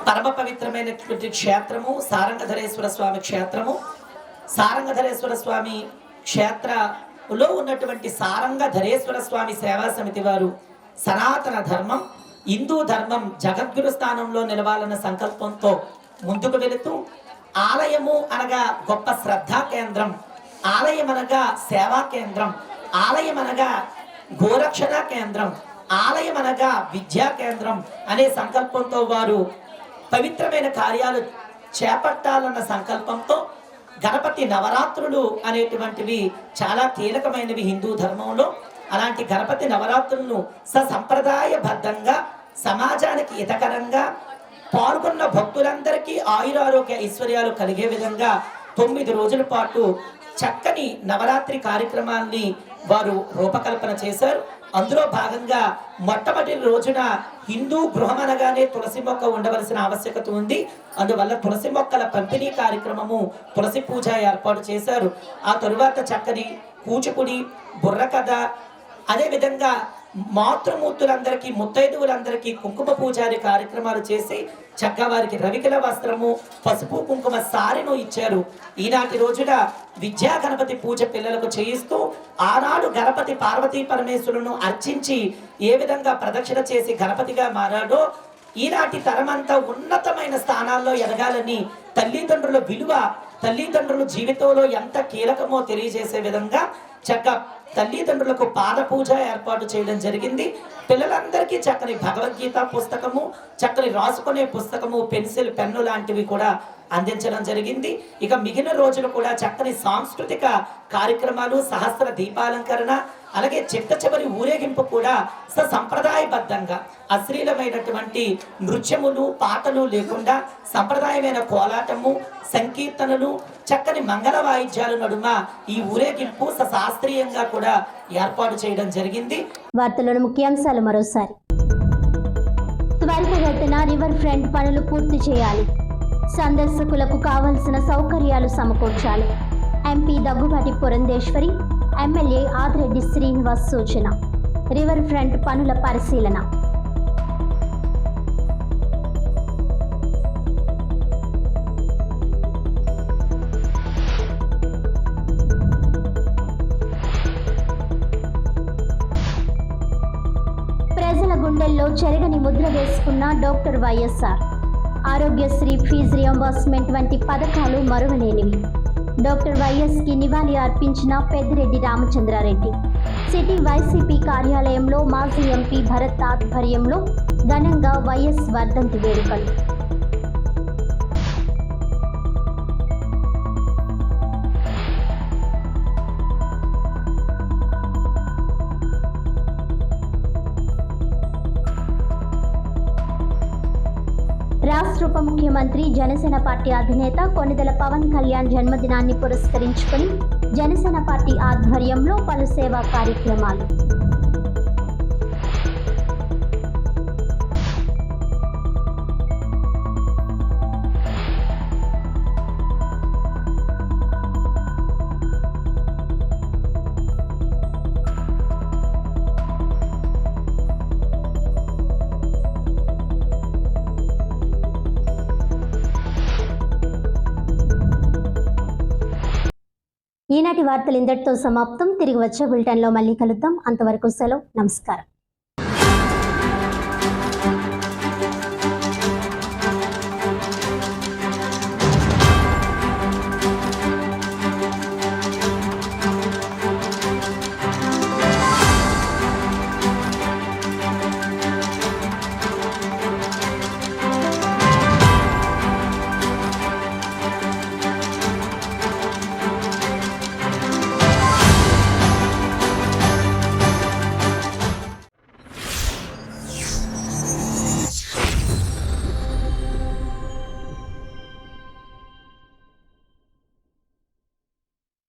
పరమ పవిత్రమైనటువంటి క్షేత్రము సారంగధరేశ్వర స్వామి క్షేత్రము. సారంగధరేశ్వర స్వామి క్షేత్రలో ఉన్నటువంటి సారంగధరేశ్వర స్వామి సేవా సమితి వారు సనాతన ధర్మం, హిందూ ధర్మం జగద్గురు స్థానంలో నిలవాలన్న సంకల్పంతో ముందుకు వెళుతూ, ఆలయము అనగా గొప్ప శ్రద్ధా కేంద్రం, ఆలయం అనగా సేవా కేంద్రం, ఆలయం అనగా గోరక్షణ కేంద్రం, ఆలయం అనగా విద్యా కేంద్రం అనే సంకల్పంతో వారు పవిత్రమైన కార్యాలు చేపట్టాలన్న సంకల్పంతో గణపతి నవరాత్రులు అనేటువంటివి చాలా కీలకమైనవి హిందూ ధర్మంలో. అలాంటి గణపతి నవరాత్రులను సంప్రదాయబద్ధంగా సమాజానికి హితకరంగా పాల్గొన్న భక్తులందరికీ ఆయురారోగ్య ఐశ్వర్యాలు కలిగే విధంగా 9 రోజుల పాటు చక్కని నవరాత్రి కార్యక్రమాన్ని వారు రూపకల్పన చేశారు. అందులో భాగంగా మొట్టమొదటి రోజున హిందూ గృహం అనగానే తులసి మొక్క ఉండవలసిన ఆవశ్యకత ఉంది. అందువల్ల తులసి మొక్కల పంపిణీ కార్యక్రమము, తులసి పూజ ఏర్పాటు చేశారు. ఆ తరువాత చక్కని కూచిపూడి, బుర్రకథ, అదేవిధంగా మాతృమూర్తులందరికీ, ముత్తైదువులందరికీ కుంకుమ పూజారి కార్యక్రమాలు చేసి చక్కగా వారికి రవికల వస్త్రము, పసుపు కుంకుమ సారెను ఇచ్చారు. ఈనాటి రోజున విద్యా గణపతి పూజ పిల్లలకు చేయిస్తూ, ఆనాడు గణపతి పార్వతీ పరమేశ్వరులను అర్చించి ఏ విధంగా ప్రదక్షిణ చేసి గణపతిగా మారాడో, ఈనాటి తరమంతా ఉన్నతమైన స్థానాల్లో ఎదగాలని తల్లిదండ్రుల విలువ, తల్లిదండ్రుల జీవితంలో ఎంత కీలకమో తెలియజేసే విధంగా చక్కగా తల్లిదండ్రులకు పాద పూజ ఏర్పాటు చేయడం జరిగింది. పిల్లలందరికీ చక్కని భగవద్గీత పుస్తకము, చక్కని రాసుకునే పుస్తకము, పెన్సిల్, పెన్ను లాంటివి కూడా అందించడం జరిగింది. ఇక మిగిలిన రోజులు కూడా చక్కని సాంస్కృతిక కార్యక్రమాలు, సహస్ర దీపాలంకరణ, అలాగే చిట్ట చివరి ఊరేగింపు కూడా సంప్రదాయబద్ధంగా అశ్లీలమైనటువంటి నృత్యములు, పాటలు లేకుండా సంప్రదాయమైన కోలాటము, సంకీర్తనలు, చక్కని మంగళ వాయిద్యాల నడుమ ఈ ఊరేగింపు శాస్త్రీయంగా కూడా ఏర్పాటు చేయడం జరిగింది. వార్తలోని ముఖ్యాంశాలు మరోసారి. త్వరితగతిన రివర్ ఫ్రంట్ పనులు పూర్తి చేయాలి. సందర్శకులకు కావలసిన సౌకర్యాలు సమకూర్చాలి. ఎంపీ దగ్గుబాటి పురంధేశ్వరి, ఎమ్మెల్యే ఆదిరెడ్డి శ్రీనివాస్ సూచన. రివర్ ఫ్రంట్ పనుల పరిశీలన. ప్రజల గుండెల్లో చెరగని ముద్ర వేసుకున్న doctor YSR. Aarogyasri, fees reimbursement వంటి పథకాలు మరువలేనివి. డాక్టర్ వైఎస్కి నివాళి అర్పించిన పెద్దిరెడ్డి రామచంద్రారెడ్డి. సిటీ వైసీపీ కార్యాలయంలో మాజీ ఎంపీ భరత్ ఆధ్వర్యంలో ఘనంగా వైఎస్ వర్ధంతి వేడుకలు. ముఖ్యమంత్రి జనసేన పార్టీ అధినేత కొణిదెల పవన్ కళ్యాణ్ జన్మదినాన్ని పురస్కరించుకొని జనసేన పార్టీ ఆధ్వర్యంలో పలు సేవా కార్యక్రమాలు. ఈనాటి వార్తలు ఇంతటితో సమాప్తం. తిరిగి వచ్చే బులెటిన్లో మళ్ళీ కలుద్దాం. అంతవరకు సెలవు. నమస్కారం.